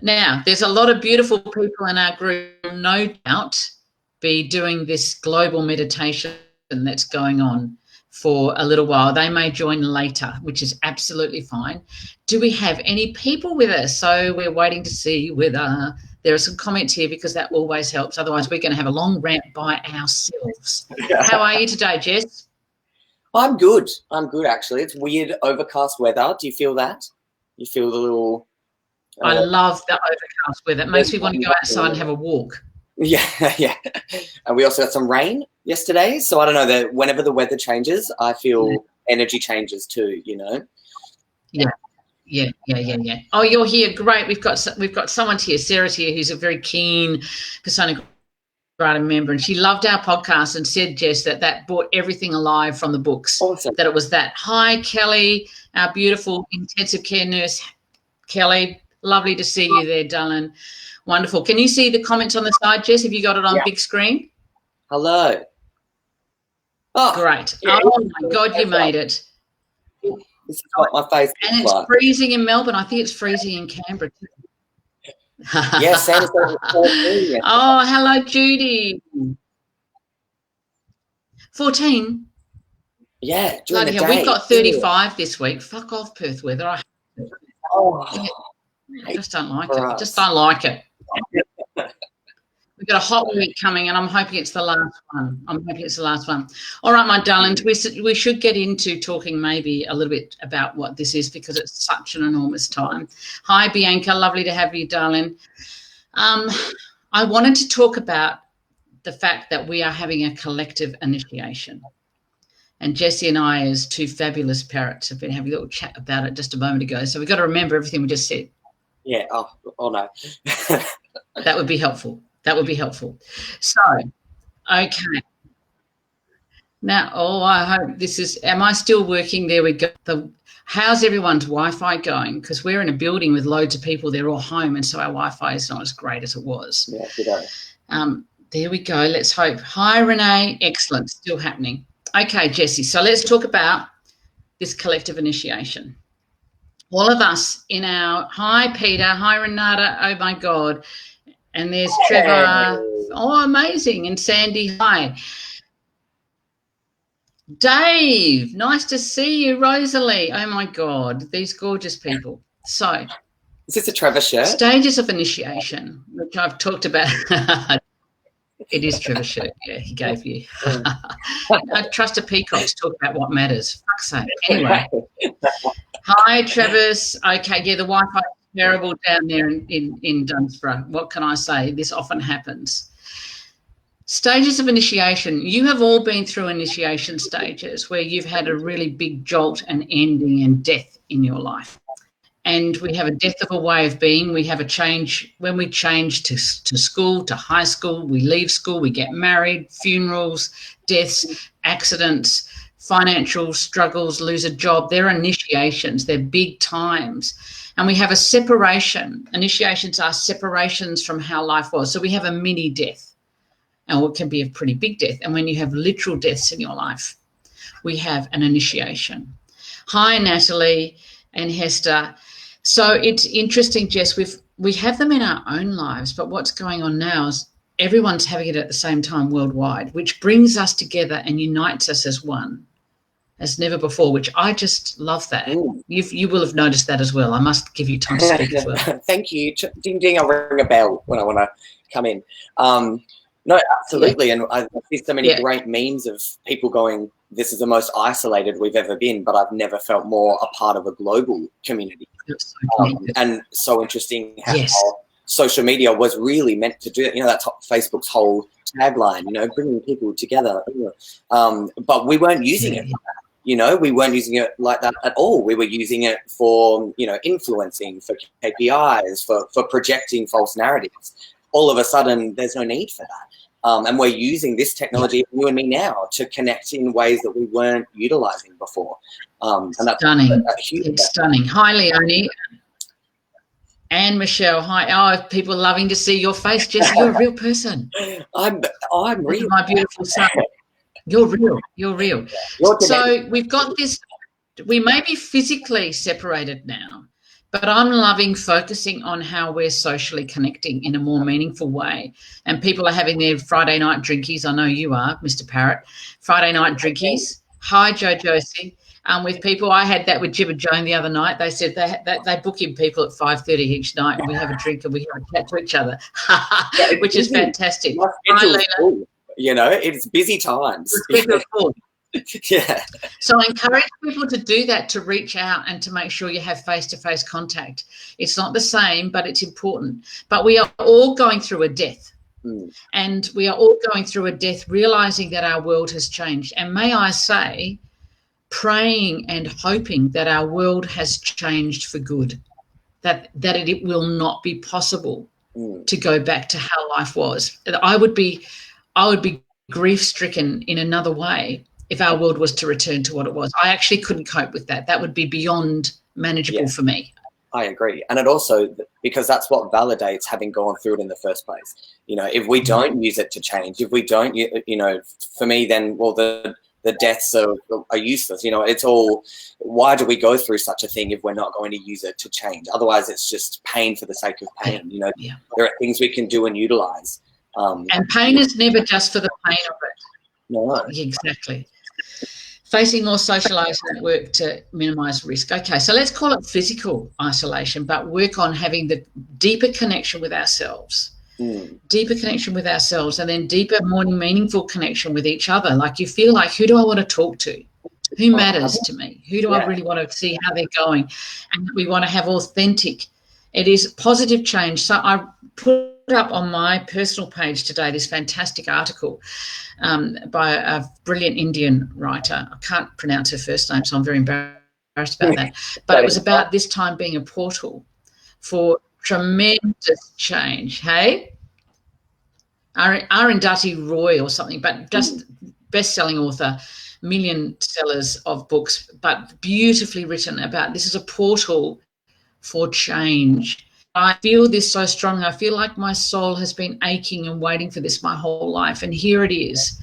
Now, there's a lot of beautiful people in our group, no doubt, be doing this global meditation that's going on for a little while. They may join later, which is absolutely fine. Do we have any people with us? So we're waiting to see whether there are some comments here, because that always helps. Otherwise, we're going to have a long rant by ourselves. How are you today, Jess? I'm good. I'm good, actually. It's weird overcast weather. Do you feel that? You feel the little... I love the overcast weather. It makes me want to go outside and have a walk. Yeah, yeah. And we also got some rain yesterday. So I don't know, that whenever the weather changes, I feel energy changes too, you know? Yeah. Oh, you're here. Great. We've got someone here. Sarah's here, who's a very keen Persona Grata member, and she loved our podcast and said, Jess, that brought everything alive from the books. Awesome. That it was that. Hi, Kelly, our beautiful intensive care nurse. Kelly, lovely to see you there, darling. Wonderful. Can you see the comments on the side, Jess? Have you got it on big screen? Hello. Oh, great. Yeah, oh, my God, you made it. This is what my face and it's like. Freezing in Melbourne. I think it's freezing in Canberra too. Yes, oh, hello, Judy. 14? Yeah, bloody hell. We've got 35 this week. Fuck off, Perth weather. I just don't like it. I just don't like it. We've got a hot week coming, and I'm hoping it's the last one. All right, my darlings, we should get into talking maybe a little bit about what this is, because it's such an enormous time. Hi, Bianca. Lovely to have you, darling. I wanted to talk about the fact that we are having a collective initiation. And Jessie and I, as two fabulous parrots, have been having a little chat about it just a moment ago. So we've got to remember everything we just said. Yeah. Oh no. That would be helpful. So, okay. Now, I hope this is, am I still working? There we go. How's everyone's Wi-Fi going? Because we're in a building with loads of people. They're all home, and so our Wi-Fi is not as great as it was. Yeah, good day. There we go. Let's hope. Hi, Renee. Excellent. Still happening. Okay, Jessie. So let's talk about this collective initiation. All of us in our, hi, Peter. Hi, Renata. Oh, my God. And there's Trevor. Oh, amazing. And Sandy, hi. Dave, nice to see you. Rosalie. Oh, my God. These gorgeous people. So. Is this a Trevor shirt? Stages of initiation, which I've talked about. It is Trevor's shirt. Yeah, he gave you. I trust a peacock to talk about what matters. Fuck's sake. Anyway. Hi, Travis. Okay, yeah, the Wi-Fi is terrible down there in Dunsborough. What can I say? This often happens. Stages of initiation. You have all been through initiation stages where you've had a really big jolt and ending and death in your life. And we have a death of a way of being. We have a change when we change to school, to high school. We leave school, we get married, funerals, deaths, accidents, financial struggles, lose a job. They're initiations. They're big times. And we have a separation. Initiations are separations from how life was. So we have a mini death, and it can be a pretty big death. And when you have literal deaths in your life, we have an initiation. Hi, Natalie and Hester. So it's interesting, Jess, we have them in our own lives, but what's going on now is everyone's having it at the same time worldwide, which brings us together and unites us as one, as never before, which I just love that. You will have noticed that as well. I must give you time to speak as well. Thank you. Ding, ding, I'll ring a bell when I want to come in. No, absolutely. Yeah. And I see so many great memes of people going, this is the most isolated we've ever been, but I've never felt more a part of a global community. And so interesting how social media was really meant to do it. You know, that's Facebook's whole tagline, you know, bringing people together. But we weren't using it like that. You know, we weren't using it like that at all. We were using it for, you know, influencing, for KPIs, for projecting false narratives. All of a sudden, there's no need for that. And we're using this technology, you and me now, to connect in ways that we weren't utilizing before. And that's stunning. It's stunning. Hi, Leonie. And Michelle. Hi. Oh, people loving to see your face, Jesse. You're a real person. I'm real. My beautiful son. You're real. You're real. So we've got this. We may be physically separated now, But I'm loving focusing on how we're socially connecting in a more meaningful way. And people are having their Friday night drinkies. I know you are, Mr. Parrott. Friday night drinkies. Hi, Joe Josie. With people, I had that with Jim and Joan the other night. They said they book in people at 5:30 each night, and we have a drink and we have a chat to each other, which is fantastic. Hi, Lena. You know, it's busy times. Yeah. So I encourage people to do that, to reach out and to make sure you have face-to-face contact. It's not the same, but it's important. But we are all going through a death. And we are all going through a death, realizing that our world has changed. And may I say, praying and hoping that our world has changed for good, that it will not be possible to go back to how life was. I would be grief-stricken in another way if our world was to return to what it was. I actually couldn't cope with that. That would be beyond manageable for me. I agree. And it also, because that's what validates having gone through it in the first place. You know, if we don't use it to change, if we don't, you know, for me, then, well, the deaths are useless. You know, it's all, why do we go through such a thing if we're not going to use it to change? Otherwise, it's just pain for the sake of pain. You know, there are things we can do and utilize. And pain is never just for the pain of it. No. Exactly. Facing more social isolation at work to minimise risk. Okay, so let's call it physical isolation, but work on having the deeper connection with ourselves. Deeper connection with ourselves, and then deeper, more meaningful connection with each other. Like you feel like, who do I want to talk to? Who matters to me? Who do I really want to see how they're going? And we want to have authentic. It is positive change. So I put up on my personal page today this fantastic article by a brilliant Indian writer. I can't pronounce her first name, so I'm very embarrassed about that. But it was about this time being a portal for tremendous change. Hey, Arundhati Roy or something, but just best-selling author, million sellers of books, but beautifully written about this is a portal for change. I feel this so strongly. I feel like my soul has been aching and waiting for this my whole life, and here it is.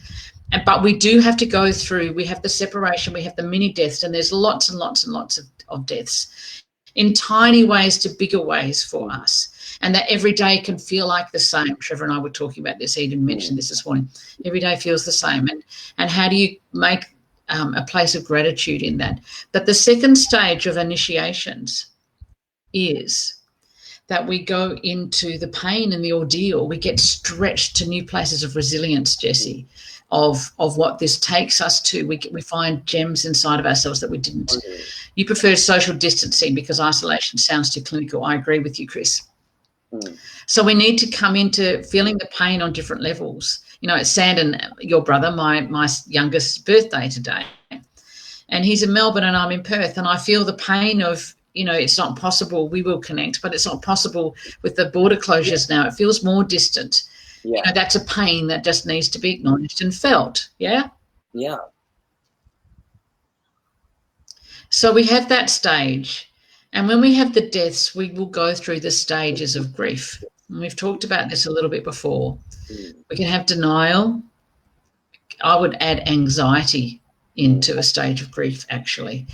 But we do have to go through, we have the separation, we have the mini deaths, and there's lots and lots and lots of deaths in tiny ways to bigger ways for us. And that every day can feel like the same. Trevor and I were talking about this. Eden mentioned this morning. Every day feels the same. And how do you make a place of gratitude in that? But the second stage of initiations is that we go into the pain and the ordeal. We get stretched to new places of resilience, Jessie, of what this takes us to. We find gems inside of ourselves that we didn't. You prefer social distancing because isolation sounds too clinical. I agree with you, Chris. So we need to come into feeling the pain on different levels. You know, it's Sandon, your brother, my youngest birthday today. And he's in Melbourne and I'm in Perth. And I feel the pain of, you know, it's not possible. We will connect, but it's not possible with the border closures now. It feels more distant. You know, that's a pain that just needs to be acknowledged and felt. Yeah? Yeah. So we have that stage. And when we have the deaths, we will go through the stages of grief. And we've talked about this a little bit before. We can have denial. I would add anxiety into a stage of grief, actually.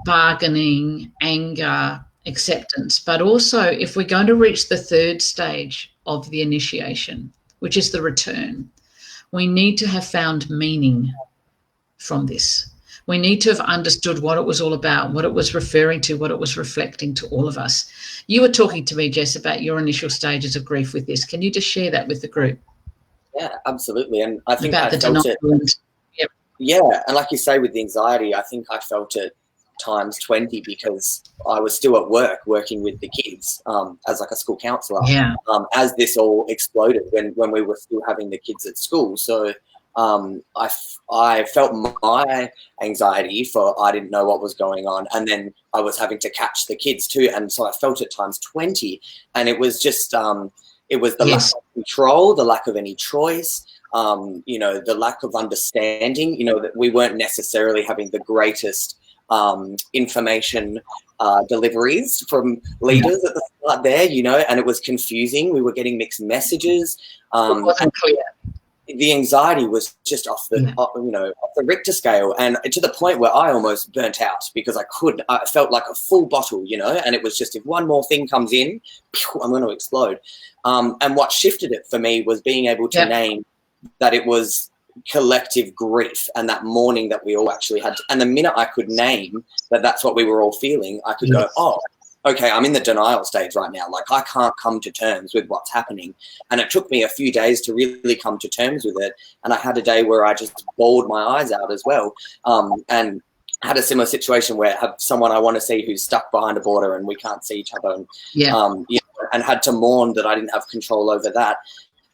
Bargaining, anger, acceptance. But also, if we're going to reach the third stage of the initiation, which is the return, we need to have found meaning from this. We need to have understood what it was all about, what it was referring to, what it was reflecting to all of us. You were talking to me, Jess, about your initial stages of grief with this. Can you just share that with the group? Yeah, absolutely. And I think about I felt it. Yeah, and like you say, with the anxiety, I think I felt it times 20 because I was still at work working with the kids as like a school counsellor. As this all exploded when we were still having the kids at school. So I felt my anxiety for I didn't know what was going on, and then I was having to catch the kids too, and so I felt it times 20. And it was just it was the lack of control, the lack of any choice, you know, the lack of understanding, you know, that we weren't necessarily having the greatest information deliveries from leaders at the start there, you know, and it was confusing. We were getting mixed messages. It wasn't clear. the anxiety was just off the, off the Richter scale, and to the point where I almost burnt out because I felt like a full bottle, and it was just, if one more thing comes in, I'm going to explode. And what shifted it for me was being able to name that it was collective grief, and that mourning that we all actually had. And the minute I could name that that's what we were all feeling, I could go, oh, okay, I'm in the denial stage right now. Like, I can't come to terms with what's happening. And it took me a few days to really come to terms with it. And I had a day where I just bawled my eyes out as well. And had a similar situation where I have someone I want to see who's stuck behind a border and we can't see each other. And, and had to mourn that I didn't have control over that.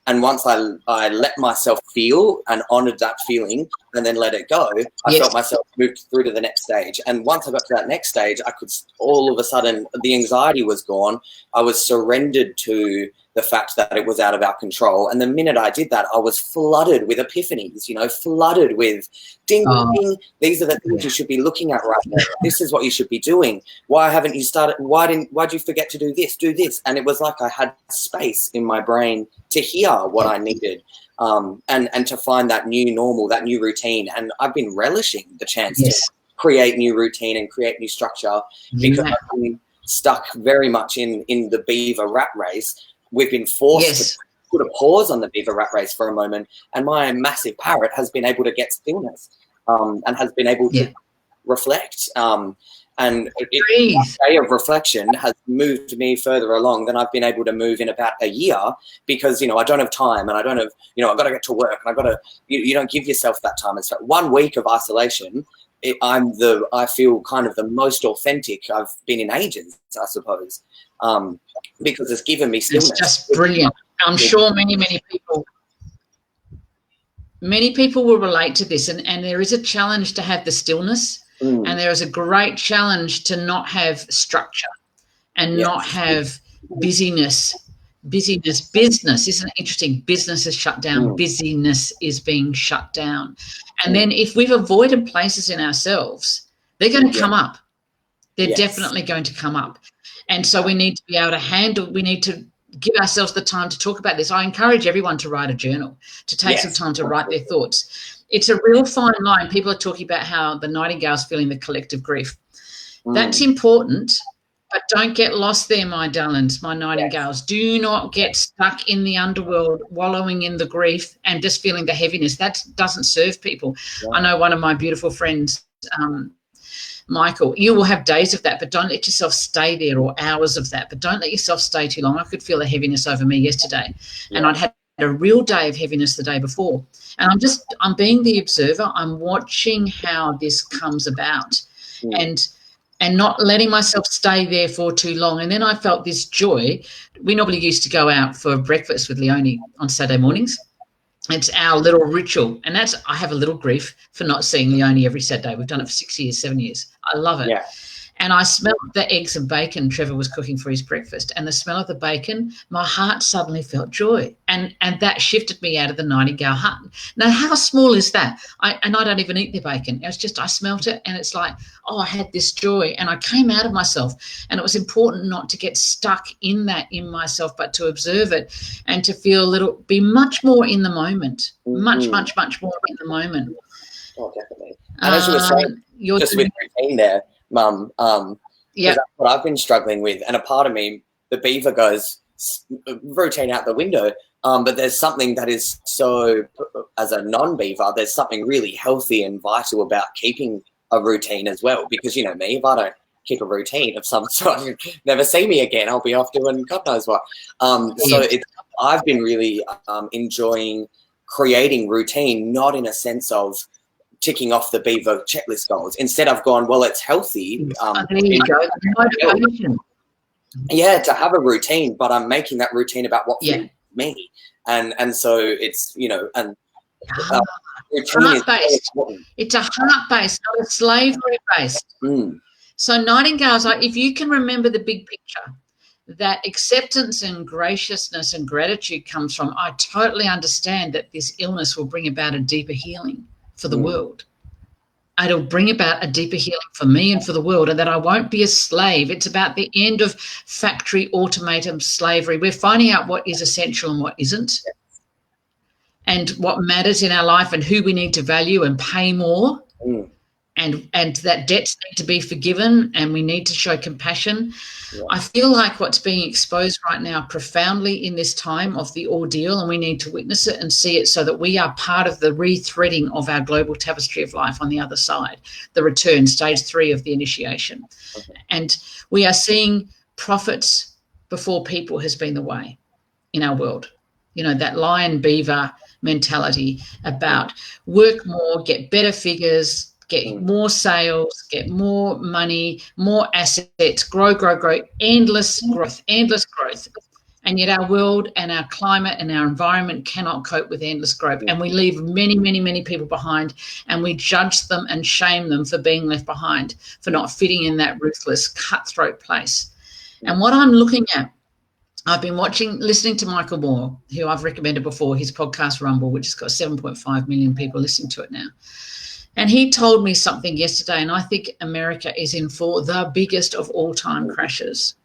And once I let myself feel and honored that feeling and then let it go, I felt myself moved through to the next stage. And once I got to that next stage, I could, all of a sudden, the anxiety was gone. I was surrendered to the fact that it was out of our control. And the minute I did that, I was flooded with epiphanies, flooded with ding, ding. These are the things you should be looking at right now. This is what you should be doing. Why haven't you started? Why'd you forget to do this? Do this. And it was like I had space in my brain to hear what I needed. And to find that new normal, that new routine. And I've been relishing the chance to create new routine and create new structure because I've been stuck very much in the beaver rat race. We've been forced to put a pause on the beaver rat race for a moment, and my massive parrot has been able to get stillness and has been able to reflect. And a day of reflection has moved me further along than I've been able to move in about a year because, I don't have time and I don't have, I've got to get to work and I've got to, you don't give yourself that time. And so 1 week of isolation, I feel kind of the most authentic I've been in ages, I suppose. Because it's given me stillness. It's just brilliant. I'm sure many people will relate to this, and there is a challenge to have the stillness, and there is a great challenge to not have structure and not have busyness. Business, isn't it interesting? Business is shut down. Busyness is being shut down. And then if we've avoided places in ourselves, they're going to come up. They're definitely going to come up. And so we need to be able to we need to give ourselves the time to talk about this. I encourage everyone to write a journal, to take some time to write their thoughts. It's a real fine line. People are talking about how the nightingale's feeling the collective grief. That's important, but don't get lost there, my darlings, my nightingales. Do not get stuck in the underworld, wallowing in the grief and just feeling the heaviness. That doesn't serve people. I know one of my beautiful friends, Michael, you will have days of that, but don't let yourself stay there, or hours of that, but don't let yourself stay too long. I could feel the heaviness over me yesterday, and I'd had a real day of heaviness the day before. And I'm being the observer. I'm watching how this comes about and not letting myself stay there for too long. And then I felt this joy. We normally used to go out for breakfast with Leonie on Saturday mornings. It's our little ritual. And I have a little grief for not seeing Leonie every Saturday. We've done it for 6 years, 7 years. I love it. Yeah. And I smelled the eggs and bacon Trevor was cooking for his breakfast. And the smell of the bacon, my heart suddenly felt joy. And that shifted me out of the nightingale hut. Now, how small is that? I don't even eat the bacon. It was just I smelt it and it's like, oh, I had this joy. And I came out of myself. And it was important not to get stuck in that in myself, but to observe it and to be much more in the moment. Much more in the moment. Oh, definitely. And as you were saying, just with routine there, Mum, that's what I've been struggling with. And a part of me, the beaver goes routine out the window. But there's something that is so, as a non-beaver, there's something really healthy and vital about keeping a routine as well. Because, you know me, if I don't keep a routine of some sort, you'll never see me again. I'll be off doing God knows what. I've been really enjoying creating routine, not in a sense of ticking off the beaver checklist goals. Instead, I've gone, well, it's healthy. There you go. Yeah, to have a routine, but I'm making that routine about what fits me. And so it's, and heart-based. It's a heart-based, not a slavery-based. So nightingales, if you can remember the big picture, that acceptance and graciousness and gratitude comes from, I totally understand that this illness will bring about a deeper healing for the world. It'll bring about a deeper healing for me and for the world, and that I won't be a slave. It's about the end of factory automated slavery. We're finding out what is essential and what isn't. and what matters in our life and who we need to value and pay more. And that debts need to be forgiven and we need to show compassion. Yeah. I feel like what's being exposed right now profoundly in this time of the ordeal, and we need to witness it and see it so that we are part of the rethreading of our global tapestry of life on the other side, the return, stage 3 of the initiation. Okay. And we are seeing profits before people has been the way in our world. You know, that lion beaver mentality about work more, get better figures, get more sales, get more money, more assets, grow, endless growth. And yet our world and our climate and our environment cannot cope with endless growth. And we leave many, many, many people behind, and we judge them and shame them for being left behind, for not fitting in that ruthless, cutthroat place. And what I'm looking at, I've been listening to Michael Moore, who I've recommended before, his podcast Rumble, which has got 7.5 million people listening to it now. And he told me something yesterday, and I think America is in for the biggest of all-time crashes.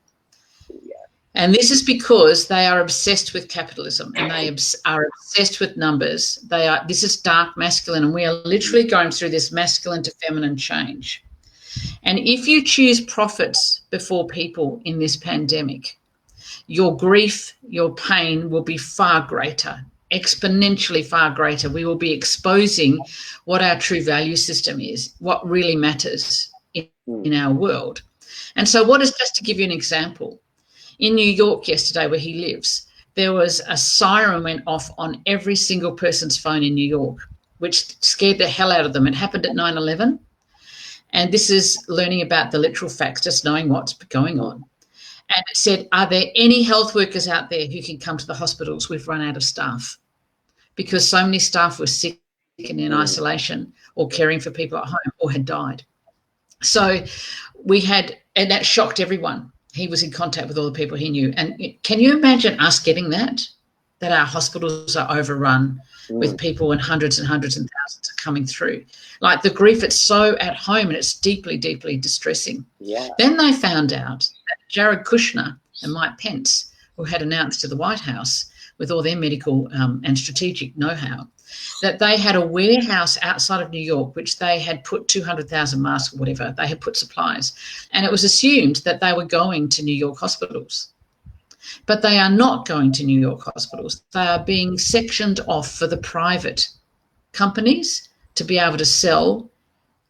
And this is because they are obsessed with capitalism and they are obsessed with numbers. This is dark masculine, and we are literally going through this masculine to feminine change. And if you choose profits before people in this pandemic, your grief, your pain will be far greater, exponentially far greater. We will be exposing what our true value system is, what really matters in our world. And so just to give you an example, in New York yesterday where he lives, there was a siren went off on every single person's phone in New York, which scared the hell out of them. It happened at 9/11. And this is learning about the literal facts, just knowing what's going on. And it said, are there any health workers out there who can come to the hospitals? We've run out of staff, because so many staff were sick and in isolation or caring for people at home or had died. So and that shocked everyone. He was in contact with all the people he knew. And can you imagine us getting that our hospitals are overrun with people, and hundreds and thousands are coming through? Like, the grief, it's so at home and it's deeply, deeply distressing. Yeah. Then they found out that Jared Kushner and Mike Pence, who had announced to the White House with all their medical and strategic know-how, that they had a warehouse outside of New York, which they had put 200,000 masks or whatever, they had put supplies. And it was assumed that they were going to New York hospitals. But they are not going to New York hospitals. They are being sectioned off for the private companies to be able to sell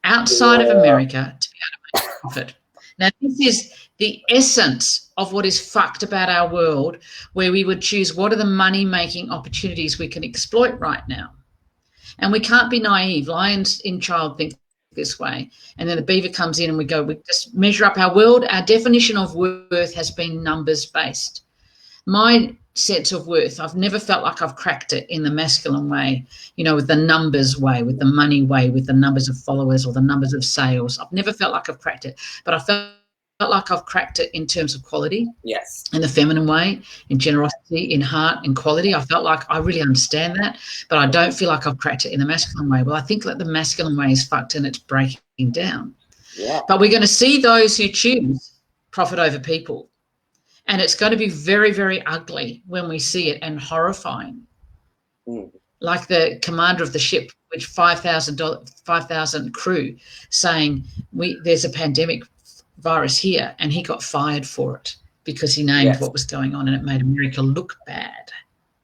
outside of America, to be able to make a profit. Now, this is the essence of what is fucked about our world, where we would choose what are the money-making opportunities we can exploit right now. And we can't be naive. Lions in child think this way. And then the beaver comes in and we just measure up our world. Our definition of worth has been numbers-based. My sense of worth, I've never felt like I've cracked it in the masculine way, with the numbers way, with the money way, with the numbers of followers or the numbers of sales. I've never felt like I've cracked it, but I felt like I've cracked it in terms of quality. Yes. In the feminine way, in generosity, in heart, in quality. I felt like I really understand that, but I don't feel like I've cracked it in the masculine way. Well, I think that the masculine way is fucked and it's breaking down. Yeah. But we're going to see those who choose profit over people. And it's going to be very, very ugly when we see it, and horrifying. Like the commander of the ship, which 5,000 crew saying, there's a pandemic virus here, and he got fired for it because he named what was going on, and it made America look bad.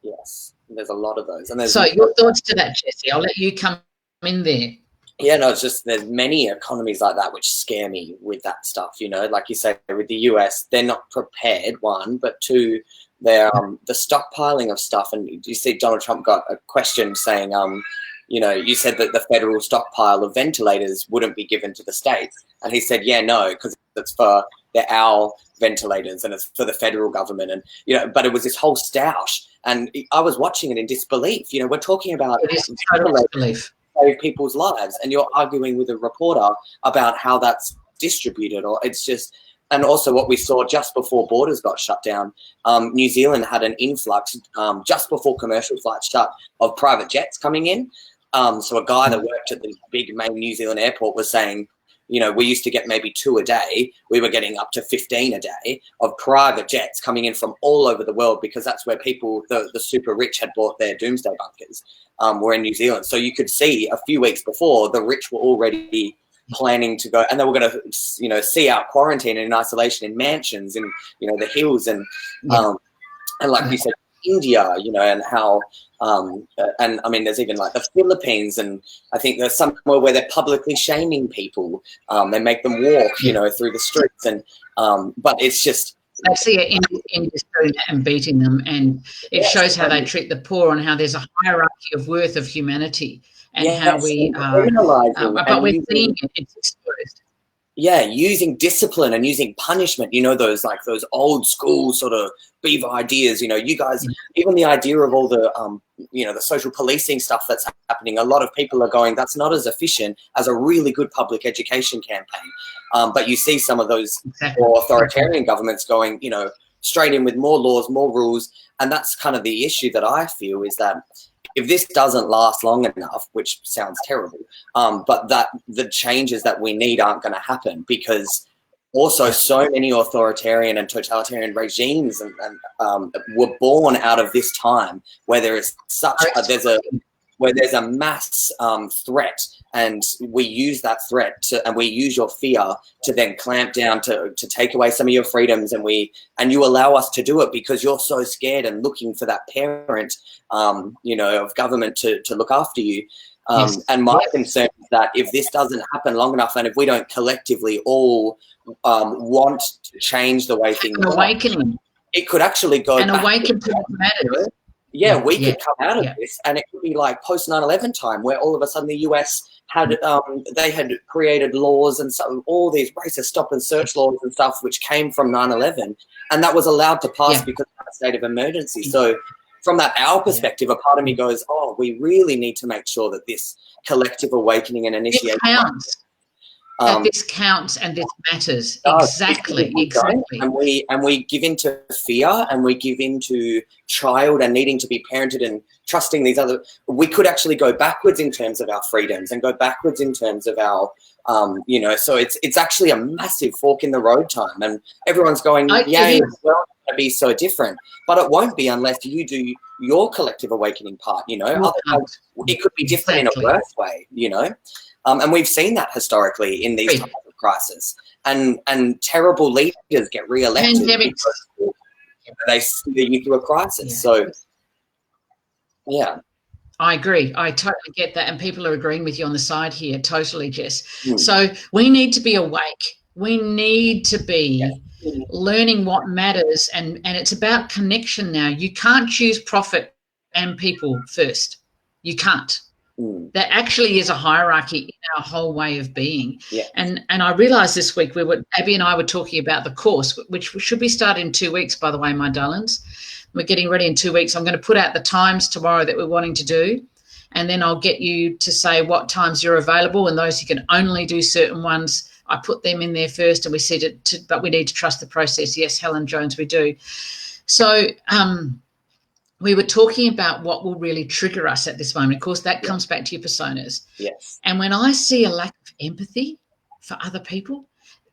Yes, there's a lot of those. And so your thoughts to that, Jesse? I'll let you come in there. Yeah, no, it's just there's many economies like that which scare me with that stuff, like you say, with the US, they're not prepared, one, but two, they're the stockpiling of stuff. And you see Donald Trump got a question saying, you said that the federal stockpile of ventilators wouldn't be given to the states. And he said, yeah, no, because it's for our ventilators and it's for the federal government. And, but it was this whole stoush. And I was watching it in disbelief. We're talking about disbelief. Save people's lives, and you're arguing with a reporter about how that's distributed, or it's just. And also what we saw just before borders got shut down, New Zealand had an influx just before commercial flights shut of private jets coming in. So a guy that worked at the big main New Zealand airport was saying, we used to get maybe 2 a day. We were getting up to 15 a day of private jets coming in from all over the world, because that's where people, the super rich, had bought their doomsday bunkers, were in New Zealand. So you could see a few weeks before, the rich were already planning to go, and they were going to, see out quarantine and in isolation in mansions in, the hills, and like you said, India, and how, and I mean, there's even like the Philippines, and I think there's somewhere where they're publicly shaming people. They make them walk, through the streets, and but it's just. I see it in doing that and beating them, and it shows how they treat the poor and how there's a hierarchy of worth of humanity, and how we are. But we're seeing it's exposed. Yeah, using discipline and using punishment, those old school sort of beaver ideas, you guys, even the idea of all the, the social policing stuff that's happening, a lot of people are going, that's not as efficient as a really good public education campaign. But you see some of those more authoritarian governments going, straight in with more laws, more rules. And that's kind of the issue that I feel, is that if this doesn't last long enough, which sounds terrible, but that the changes that we need aren't going to happen, because also so many authoritarian and totalitarian regimes and were born out of this time where there is there's a mass threat, and we use that threat and we use your fear to then clamp down, to take away some of your freedoms, and you allow us to do it because you're so scared and looking for that parent, of government to look after you. And my concern is that if this doesn't happen long enough, and if we don't collectively all want to change the way things are, it could actually go and awaken to what matters. Yeah, we could come out of this, and it could be like post 9/11 time, where all of a sudden the US had they had created laws and all these racist stop and search laws and stuff, which came from 9/11, and that was allowed to pass because of a state of emergency. So from our perspective, a part of me goes, oh, we really need to make sure that this collective awakening and initiation that this counts and this matters. Exactly. And we give into fear, and we give into child and needing to be parented and trusting these other. We could actually go backwards in terms of our freedoms and go backwards in terms of our, So it's actually a massive fork in the road time, and everyone's going, well, it's going to be so different, but it won't be unless you do your collective awakening part. Otherwise, it could be different in a worse way. And we've seen that historically in these types of crises, and terrible leaders get re-elected because they steer you through a crisis. So, I agree. I totally get that, and people are agreeing with you on the side here. Totally, Jess. So we need to be awake. We need to be learning what matters, and it's about connection now. You can't choose profit and people first. You can't. There actually is a hierarchy in our whole way of being. And I realised this week Abby and I were talking about the course, which should be starting in 2 weeks, by the way, my darlings. We're getting ready in 2 weeks. I'm going to put out the times tomorrow that we're wanting to do, and then I'll get you to say what times you're available, and those who can only do certain ones, I put them in there first, and we said but we need to trust the process. Yes, Helen Jones, we do. So we were talking about what will really trigger us at this moment. Of course, that comes back to your personas. Yes. And when I see a lack of empathy for other people,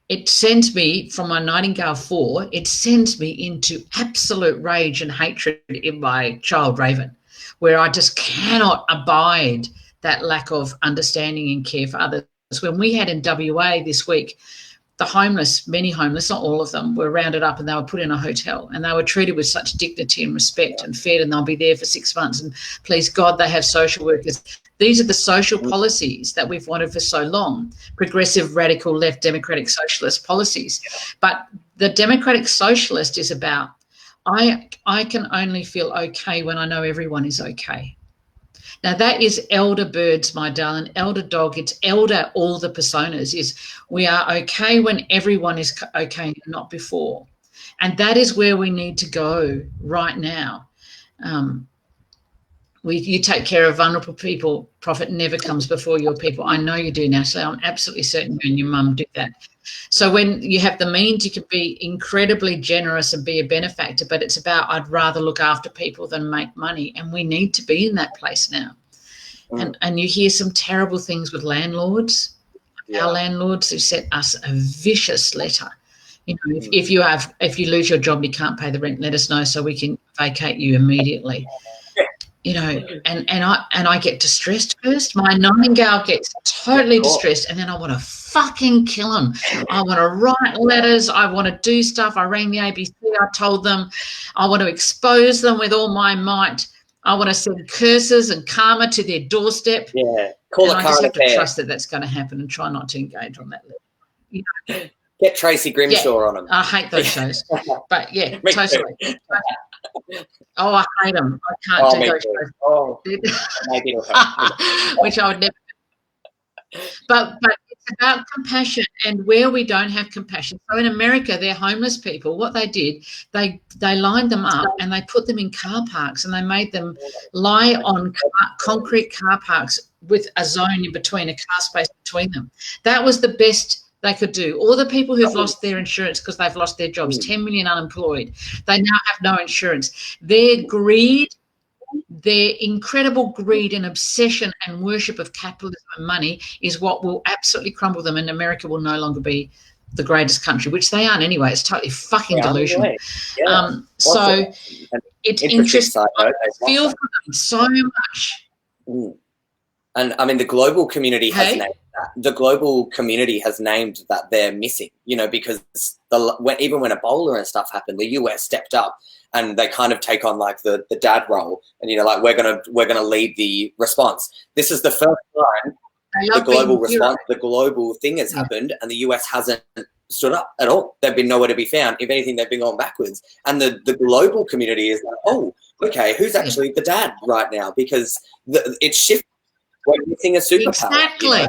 it sends me, from my Nightingale 4, it sends me into absolute rage and hatred in my child Raven, where I just cannot abide that lack of understanding and care for others. When we had in WA this week, the homeless, many homeless, not all of them, were rounded up and they were put in a hotel, and they were treated with such dignity and respect and fed, and they'll be there for 6 months, and please God, they have social workers. These are the social policies that we've wanted for so long, progressive, radical, left, democratic, socialist policies. But the democratic socialist is about, I can only feel okay when I know everyone is okay. Now, that is elder birds, my darling, elder dog. It's elder, all the personas, is we are okay when everyone is okay, not before. And that is where we need to go right now. You take care of vulnerable people. Profit never comes before your people. I know you do, Natalie. I'm absolutely certain you and your mum do that. So when you have the means, you can be incredibly generous and be a benefactor, but it's about, I'd rather look after people than make money, and we need to be in that place now. And you hear some terrible things with landlords. our landlords who sent us a vicious letter. You know, if you lose your job and you can't pay the rent, let us know so we can vacate you immediately. You know, and I get distressed first. My nightingale gets totally distressed, and then I want to fucking kill them. I want to write letters. I want to do stuff. I rang the ABC. I told them I want to expose them with all my might. I want to send curses and karma to their doorstep. Yeah, call and it I just have to affair. Trust that that's going to happen and try not to engage on that level. You know? Get Tracy Grimshaw on them. I hate those shows, but yeah, totally. Oh, I hate them. I can't do those shows. Oh, maybe it'll help. Which I would never. But it's about compassion, and where we don't have compassion. So in America, they're homeless people. What they did, they lined them up and they put them in car parks, and they made them lie on concrete car parks with a zone in between, a car space between them. That was the best they could do. All the people who've lost their insurance because they've lost their jobs, 10 million unemployed, they now have no insurance. Their greed, their incredible greed and obsession and worship of capitalism and money is what will absolutely crumble them, and America will no longer be the greatest country, which they aren't anyway. It's totally fucking delusional. Yeah. So it's interesting. I feel for them so much. And I mean, the global community has named that. The global community has named that they're missing, you know, because even when Ebola and stuff happened, the US stepped up and they kind of take on like the dad role, and, you know, like we're gonna lead the response. This is the first time the global response, the global thing has happened, and the US hasn't stood up at all. They've been nowhere to be found. If anything, they've been going backwards. And the global community is like, oh, okay, who's actually the dad right now? Because it's shifting. We're missing a superpower. Exactly. You know?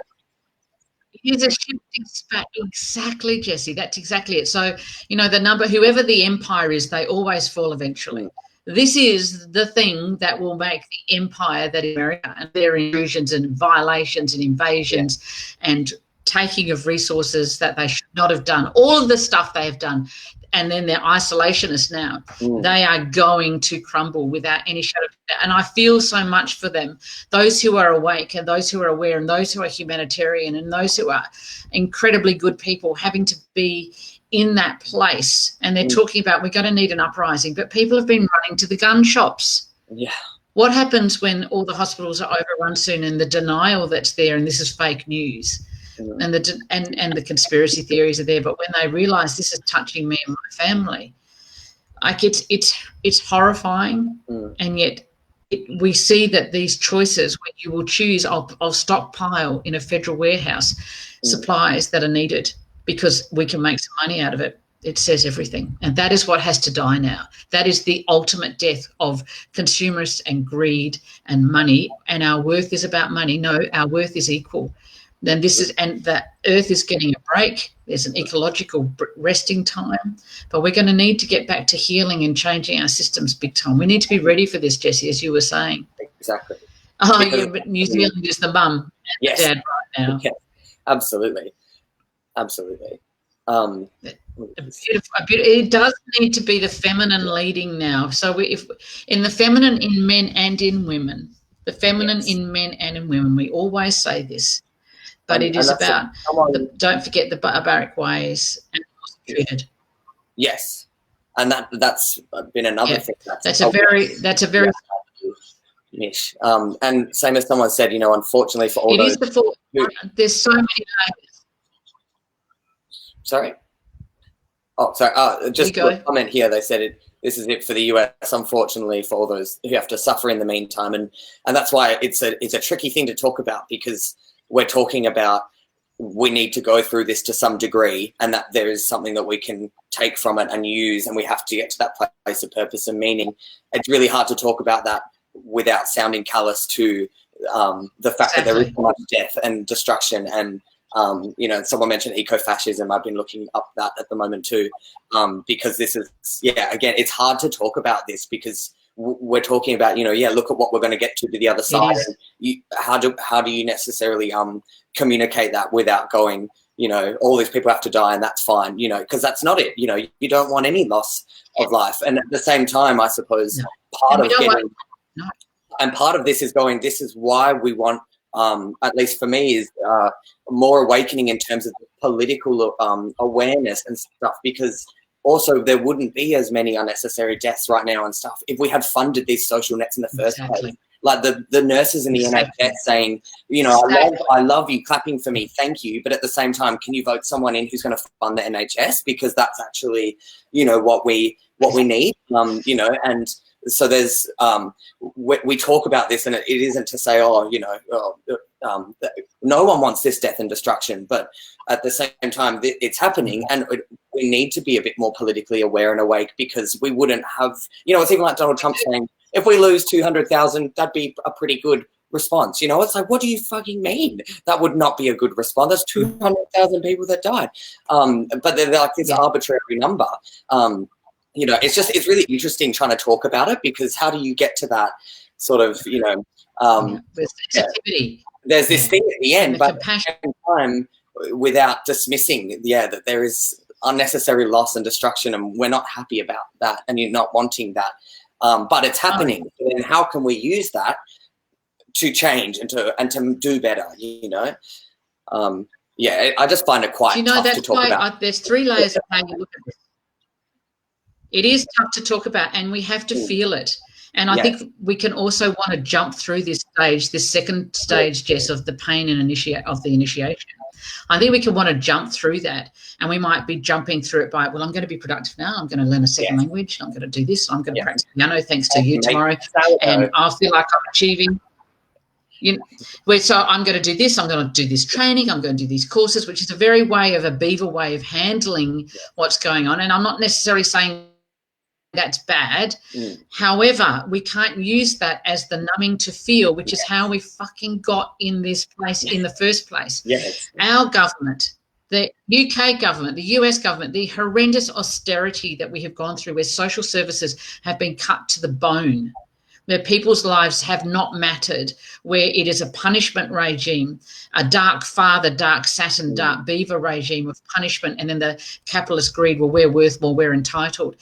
It is a shifting spat. Exactly, Jesse. That's exactly it. So, you know, whoever the empire is, they always fall eventually. This is the thing that will make the empire that is America, and their intrusions and violations and invasions and taking of resources that they should not have done, all of the stuff they have done. And then they're isolationists now. They are going to crumble without any shadow of doubt. And I feel so much for them, those who are awake and those who are aware and those who are humanitarian and those who are incredibly good people having to be in that place. And they're talking about we're going to need an uprising, but people have been running to the gun shops. Yeah. What happens when all the hospitals are overrun soon and the denial that's there, and this is fake news? And the conspiracy theories are there, but when they realise this is touching me and my family, like it's horrifying, and yet we see that these choices, when you will choose, I'll stockpile in a federal warehouse supplies that are needed because we can make some money out of it. It says everything, and that is what has to die now. That is the ultimate death of consumerists and greed and money, and our worth is about money. No, our worth is equal. Then and the earth is getting a break. There's an ecological resting time, but we're going to need to get back to healing and changing our systems big time. We need to be ready for this, Jesse, as you were saying. Exactly. Oh, yeah, but New Zealand is the mum and the dad right now. Yeah, absolutely. It does need to be the feminine leading now. So if in the feminine in men and in women, the feminine in men and in women, we always say this. But it is about, don't forget the barbaric ways and treated. Yes, and that's been another thing. That's a very niche. And same as someone said, you know, unfortunately for all those. It is there's so many layers. Sorry. Oh, sorry. Just a comment here. They said this is it for the US, unfortunately, for all those who have to suffer in the meantime, and that's why it's a tricky thing to talk about, because we're talking about we need to go through this to some degree, and that there is something that we can take from it and use, and we have to get to that place of purpose and meaning. It's really hard to talk about that without sounding callous to the fact that there is so much death and destruction. And, you know, someone mentioned eco-fascism. I've been looking up that at the moment too, because this is, again, it's hard to talk about this because we're talking about, you know, look at what we're going to get to the other side. And how do you necessarily communicate that without going, you know, all these people have to die and that's fine, you know, because that's not it. You know, you don't want any loss of life. And at the same time, I suppose part of this is going, this is why we want at least for me, is more awakening in terms of political awareness and stuff, because also there wouldn't be as many unnecessary deaths right now and stuff if we had funded these social nets in the first place. Like the nurses in the NHS saying, you know, I love you, clapping for me, thank you, but at the same time, can you vote someone in who's going to fund the NHS, because that's actually, you know, what we need, you know. And so there's we talk about this, and it isn't to say, oh, you know, no one wants this death and destruction, but at the same time, it's happening, and we need to be a bit more politically aware and awake, because we wouldn't have, you know, it's even like Donald Trump saying, if we lose 200,000, that'd be a pretty good response. You know, it's like, what do you fucking mean? That would not be a good response. There's 200,000 people that died. But they're like this arbitrary number. You know, it's really interesting trying to talk about it, because how do you get to that sort of, you know, there's sensitivity. There's this thing at the end, but at the same time, without dismissing, that there is unnecessary loss and destruction, and we're not happy about that, and you're not wanting that. But it's happening. And how can we use that to change and to do better? You know, I just find it quite tough to talk about. There's three layers of how you look at this. It is tough to talk about, and we have to feel it. And I think we can also want to jump through this stage, this second stage, Jess, of the pain and the initiation. I think we can want to jump through that, and we might be jumping through it by, well, I'm going to be productive now. I'm going to learn a second language. I'm going to do this. I'm going to practice piano thanks to you tomorrow, and I'll feel like I'm achieving. You know, so I'm going to do this. I'm going to do this training. I'm going to do these courses, which is a very beaver way of handling what's going on. And I'm not necessarily saying that's bad. However, we can't use that as the numbing to feel, which is how we fucking got in this place in the first place. Our government, the UK government, the US government, the horrendous austerity that we have gone through, where social services have been cut to the bone, where people's lives have not mattered, where it is a punishment regime, a dark father, dark Saturn, dark beaver regime of punishment, and then the capitalist greed, well, we're worth more, we're entitled.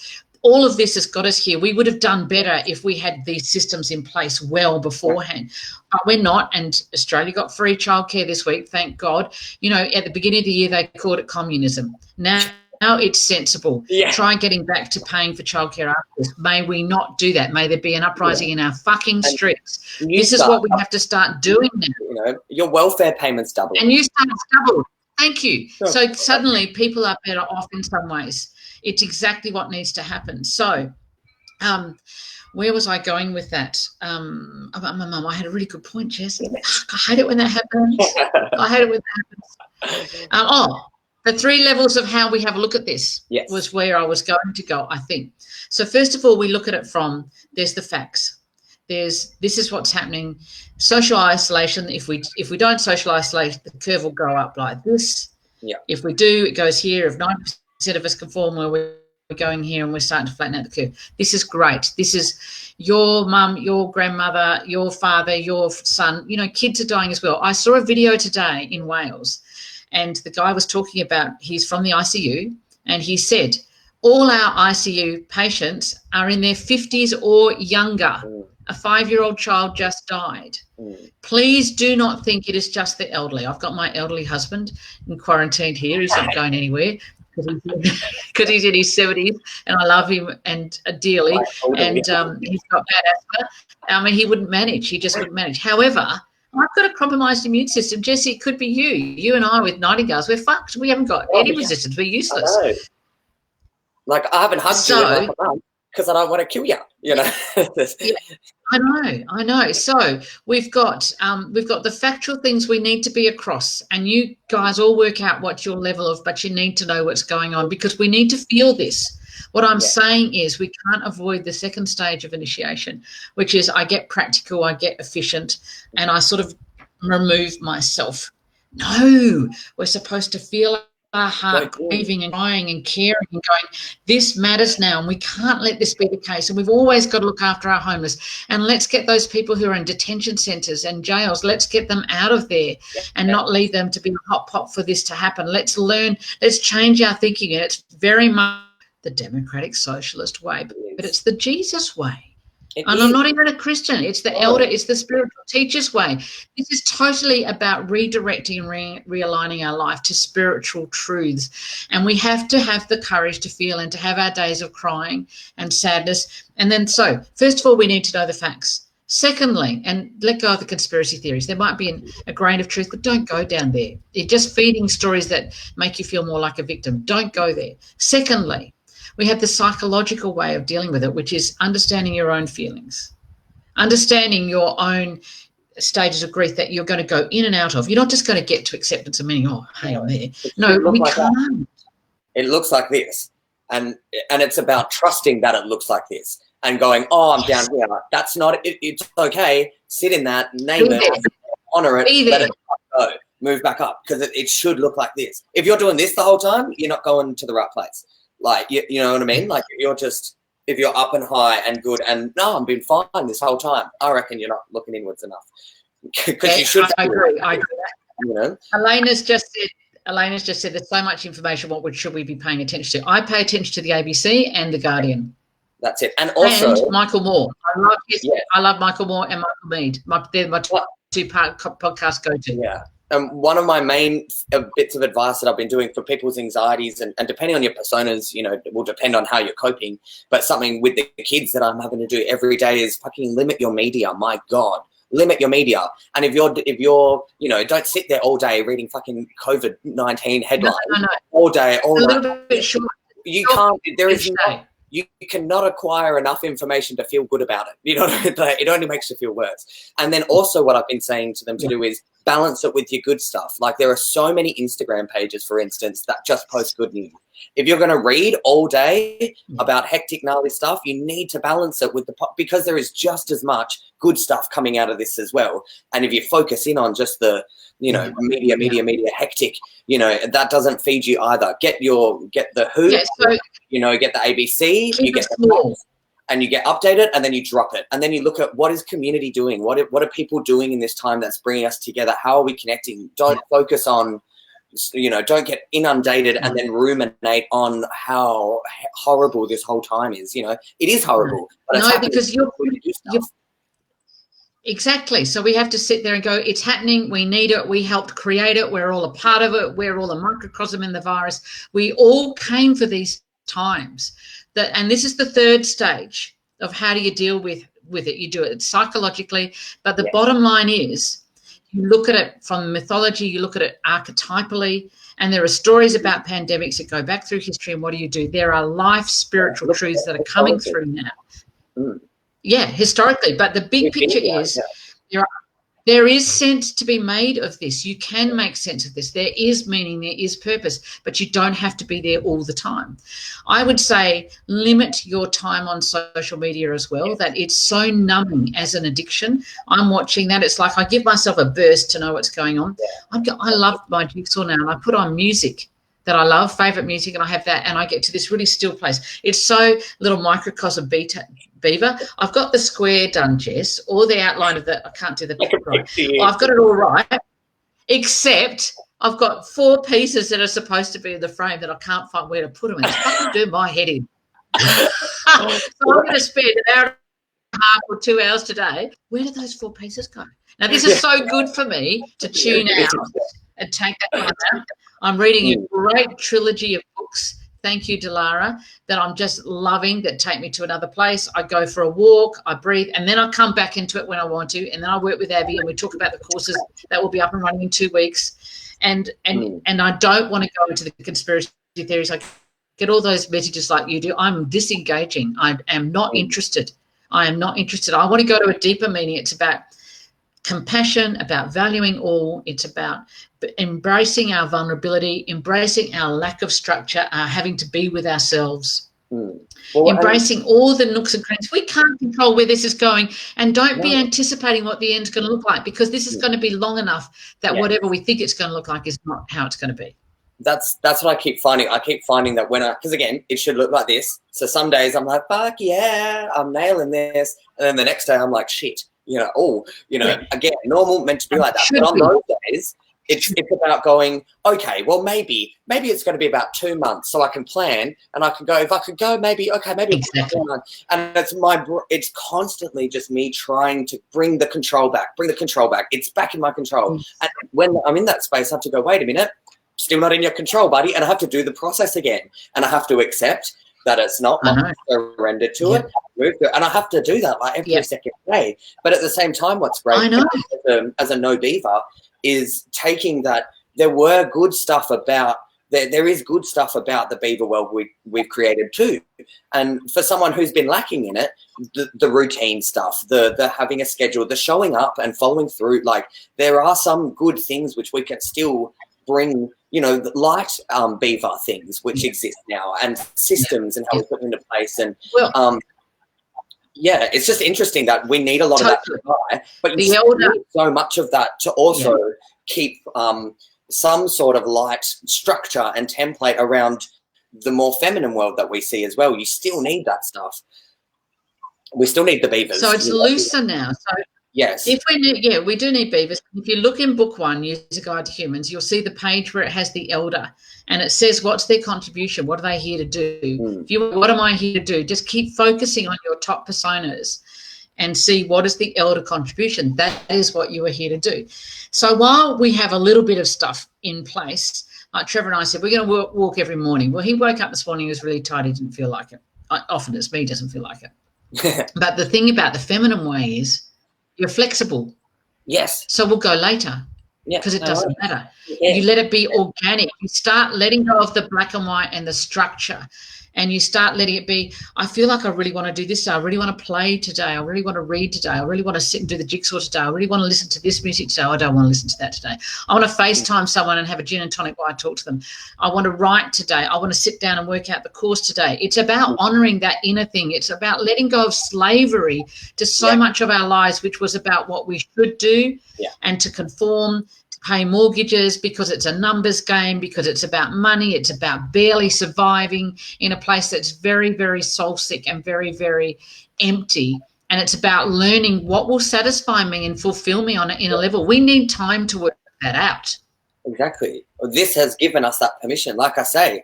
All of this has got us here. We would have done better if we had these systems in place well beforehand. But we're not, and Australia got free childcare this week, thank God. You know, at the beginning of the year, they called it communism. Now it's sensible. Try getting back to paying for childcare after this. May we not do that. May there be an uprising in our fucking streets. This is what we have to start doing now. You know, your welfare payments double. And you start double. Thank you. So suddenly people are better off in some ways. It's exactly what needs to happen. So where was I going with that? About my mum. I had a really good point, Jess. I hate it when that happens. The three levels of how we have a look at this was where I was going to go, I think. So first of all, we look at it from, there's the facts. This is what's happening. Social isolation, if we don't social isolate, the curve will go up like this. If we do, it goes here. If 90% of us conform, where we're going here, and we're starting to flatten out the curve. This is great. This is your mum, your grandmother, your father, your son. You know, kids are dying as well. I saw a video today in Wales, and the guy was talking about, he's from the ICU, and he said, all our ICU patients are in their 50s or younger. A 5-year-old child just died. Please do not think it is just the elderly. I've got my elderly husband in quarantine here. He's not going anywhere because he's in his 70s, and I love him and dearly. And he's got bad asthma. I mean, he wouldn't manage. He just wouldn't manage. However, I've got a compromised immune system. Jesse, it could be you. You and I with nightingales, we're fucked. We haven't got any resistance. We're useless. Like, I haven't hugged you because I don't want to kill you, you know. I know. So we've got the factual things we need to be across, and you guys all work out what your level of, but you need to know what's going on, because we need to feel this. What I'm saying is we can't avoid the second stage of initiation, which is I get practical, I get efficient, and I sort of remove myself. No, we're supposed to feel our heart grieving and crying and caring and going, this matters now, and we can't let this be the case. And we've always got to look after our homeless, and let's get those people who are in detention centres and jails, let's get them out of there and not leave them to be a hot pot for this to happen. Let's change our thinking. And it's very much the democratic socialist way, but it's the Jesus way. And I'm not even a Christian. It's the elder, it's the spiritual teacher's way. This is totally about redirecting and realigning our life to spiritual truths. And we have to have the courage to feel and to have our days of crying and sadness. And then, so first of all, we need to know the facts. Secondly, and let go of the conspiracy theories. There might be a grain of truth, but don't go down there. You're just feeding stories that make you feel more like a victim. Don't go there. Secondly, we have the psychological way of dealing with it, which is understanding your own feelings, understanding your own stages of grief that you're going to go in and out of. You're not just going to get to acceptance and meaning, oh, hey, I'm there. No, we can't. It looks like this. And it's about trusting that it looks like this and going, oh, I'm down here. That's not it. It's okay. Sit in that, name it, honor it, let it go, move back up, because it should look like this. If you're doing this the whole time, you're not going to the right place. Like, you know what I mean? Like, if you're up and high and good and, no, I've been fine this whole time, I reckon you're not looking inwards enough. Because you should. I agree. You know? Elena's just said there's so much information. What should we be paying attention to? I pay attention to the ABC and the Guardian. That's it. And also Michael Moore. I love Michael Moore and Michael Mead. They're my two-part podcast go-to. Yeah. One of my main bits of advice that I've been doing for people's anxieties, and depending on your personas, you know, it will depend on how you're coping, but something with the kids that I'm having to do every day is fucking limit your media. My God, limit your media. And if you're, you know, don't sit there all day reading fucking COVID-19 headlines all day, all night. A little bit short. You can't, there is no, you cannot acquire enough information to feel good about it. You know, it only makes you feel worse. And then also what I've been saying to them to do is balance it with your good stuff. Like, there are so many Instagram pages, for instance, that just post good news. If you're going to read all day about hectic, gnarly stuff, you need to balance it with because there is just as much good stuff coming out of this as well. And if you focus in on just the, you know, media, hectic, you know, that doesn't feed you either. Get the Who, you know, get the ABC, you get the news, and you get updated, and then you drop it. And then you look at what is community doing? What are people doing in this time that's bringing us together? How are we connecting? Don't focus on, you know, don't get inundated and then ruminate on how horrible this whole time is. You know, it is horrible. But no, because you're exactly. So we have to sit there and go, it's happening. We need it. We helped create it. We're all a part of it. We're all a microcosm in the virus. We all came for these times. And this is the third stage of how do you deal with it. You do it psychologically. But the bottom line is, you look at it from mythology, you look at it archetypally, and there are stories about pandemics that go back through history. And what do? There are life spiritual truths that are coming through now. Yeah, historically. But the big picture is there is sense to be made of this. You can make sense of this. There is meaning, there is purpose, but you don't have to be there all the time. I would say limit your time on social media as well, that it's so numbing as an addiction. I'm watching that. It's like I give myself a burst to know what's going on. I love my jigsaw now, and I put on music that I love, favourite music, and I have that, and I get to this really still place. It's so little microcosm beaver. I've got the square done, Jess, or the outline of I can't do the right. I've got it all right, except I've got 4 pieces that are supposed to be in the frame that I can't find where to put them in. It's fucking doing my head in. So I'm going to spend an hour and a half or 2 hours today. Where did those 4 pieces go? Now, this is so good for me to tune out and take that one out. I'm reading a great trilogy of books, thank you, Delara, that I'm just loving, that take me to another place. I go for a walk, I breathe, and then I come back into it when I want to, and then I work with Abby, and we talk about the courses that will be up and running in 2 weeks. And I don't want to go into the conspiracy theories. I get all those messages like you do. I'm disengaging. I am not interested. I am not interested. I want to go to a deeper meaning. It's about compassion, about valuing all. It's about embracing our vulnerability, embracing our lack of structure, our having to be with ourselves, embracing all the nooks and crannies. We can't control where this is going, and don't be anticipating what the end's going to look like, because this is going to be long enough that whatever we think it's going to look like is not how it's going to be. That's what I keep finding. I keep finding that because again, it should look like this. So some days I'm like, fuck yeah, I'm nailing this. And then the next day I'm like, shit, again, normal, meant to be like that. But on those days, It's about going, okay, well, maybe it's going to be about 2 months, so I can plan and I can go, if I could go, maybe Exactly. and it's constantly just me trying to bring the control back. It's back in my control. And when I'm in that space, I have to go, wait a minute, still not in your control, buddy. And I have to do the process again. And I have to accept that it's not my surrender to it. And I have to do that like every second day. But at the same time, what's great as a no beaver is taking that there were good stuff about there is good stuff about the beaver world we've created too. And for someone who's been lacking in it, the routine stuff, the having a schedule, the showing up and following through, like there are some good things which we can still bring, you know, light beaver things which exist now, and systems and how we put them into place. And it's just interesting that we need a lot of that to buy, but you need so much of that to also keep some sort of light structure and template around the more feminine world that we see as well. You still need that stuff. We still need the beavers. So it's looser now. So yes, if we need, we do need beavers. If you look in book 1, User Guide to Humans, you'll see the page where it has the elder, and it says what's their contribution, what are they here to do. What am I here to do? Just keep focusing on your top personas and see what is the elder contribution. That is what you are here to do. So while we have a little bit of stuff in place, like Trevor and I said, we're going to walk every morning. Well, he woke up this morning, he was really tired, he didn't feel like it. Often it's me, doesn't feel like it. But the thing about the feminine way is you're flexible. Yes. So we'll go later because it doesn't matter. You let it be organic. You start letting go of the black and white and the structure, and you start letting it be, I feel like I really want to do this today. I really want to play today. I really want to read today. I really want to sit and do the jigsaw today. I really want to listen to this music today. I don't want to listen to that today. I want to FaceTime someone and have a gin and tonic while I talk to them. I want to write today. I want to sit down and work out the course today. It's about honouring that inner thing. It's about letting go of slavery to so much of our lives, which was about what we should do and to conform, pay mortgages because it's a numbers game, because it's about money, it's about barely surviving in a place that's very, very soul sick and very, very empty. And it's about learning what will satisfy me and fulfill me in a level. We need time to work that out. Exactly. This has given us that permission. Like I say,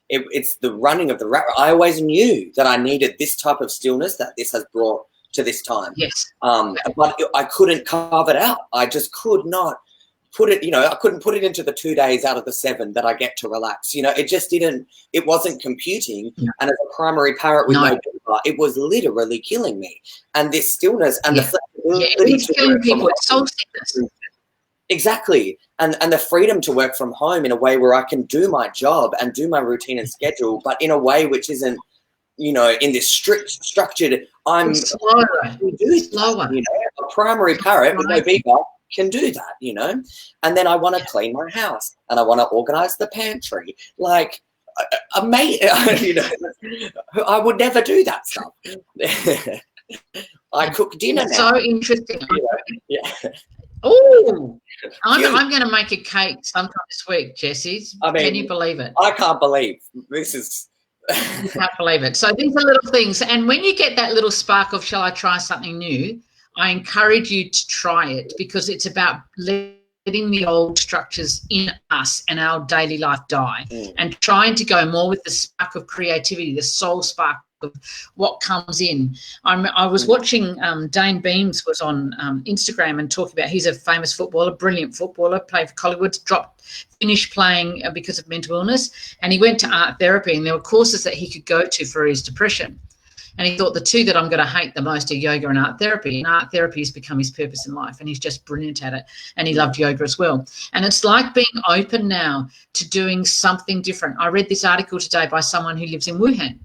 it's the running of the rat. I always knew that I needed this type of stillness that this has brought to this time. Yes. But I couldn't carve it out. I just could not put it, I couldn't put it into the 2 days out of the 7 that I get to relax. It just it wasn't computing. And as a primary parent with no beaver, it was literally killing me. And this stillness and the flexibility. It is killing people. It's soul sickness. Exactly. And the freedom to work from home in a way where I can do my job and do my routine and schedule, but in a way which isn't, in this strict, structured, I'm slower. A primary parrot with no beaver can do that, and then I want to clean my house and I want to organize the pantry. Like, I would never do that stuff. I cook dinner now. So interesting. Oh, I'm going to make a cake sometime this week, Jessie. Can you believe it? I can't believe this is. You can't believe it. So these are little things. And when you get that little spark of, shall I try something new? I encourage you to try it, because it's about letting the old structures in us and our daily life die and trying to go more with the spark of creativity, the soul spark of what comes in. I was watching Dane Beams was on Instagram and talking about, he's a famous footballer, brilliant footballer, played for Collingwood, finished playing because of mental illness, and he went to art therapy, and there were courses that he could go to for his depression. And he thought, the two that I'm going to hate the most are yoga and art therapy. And art therapy has become his purpose in life, and he's just brilliant at it. And he loved yoga as well. And it's like being open now to doing something different. I read this article today by someone who lives in Wuhan,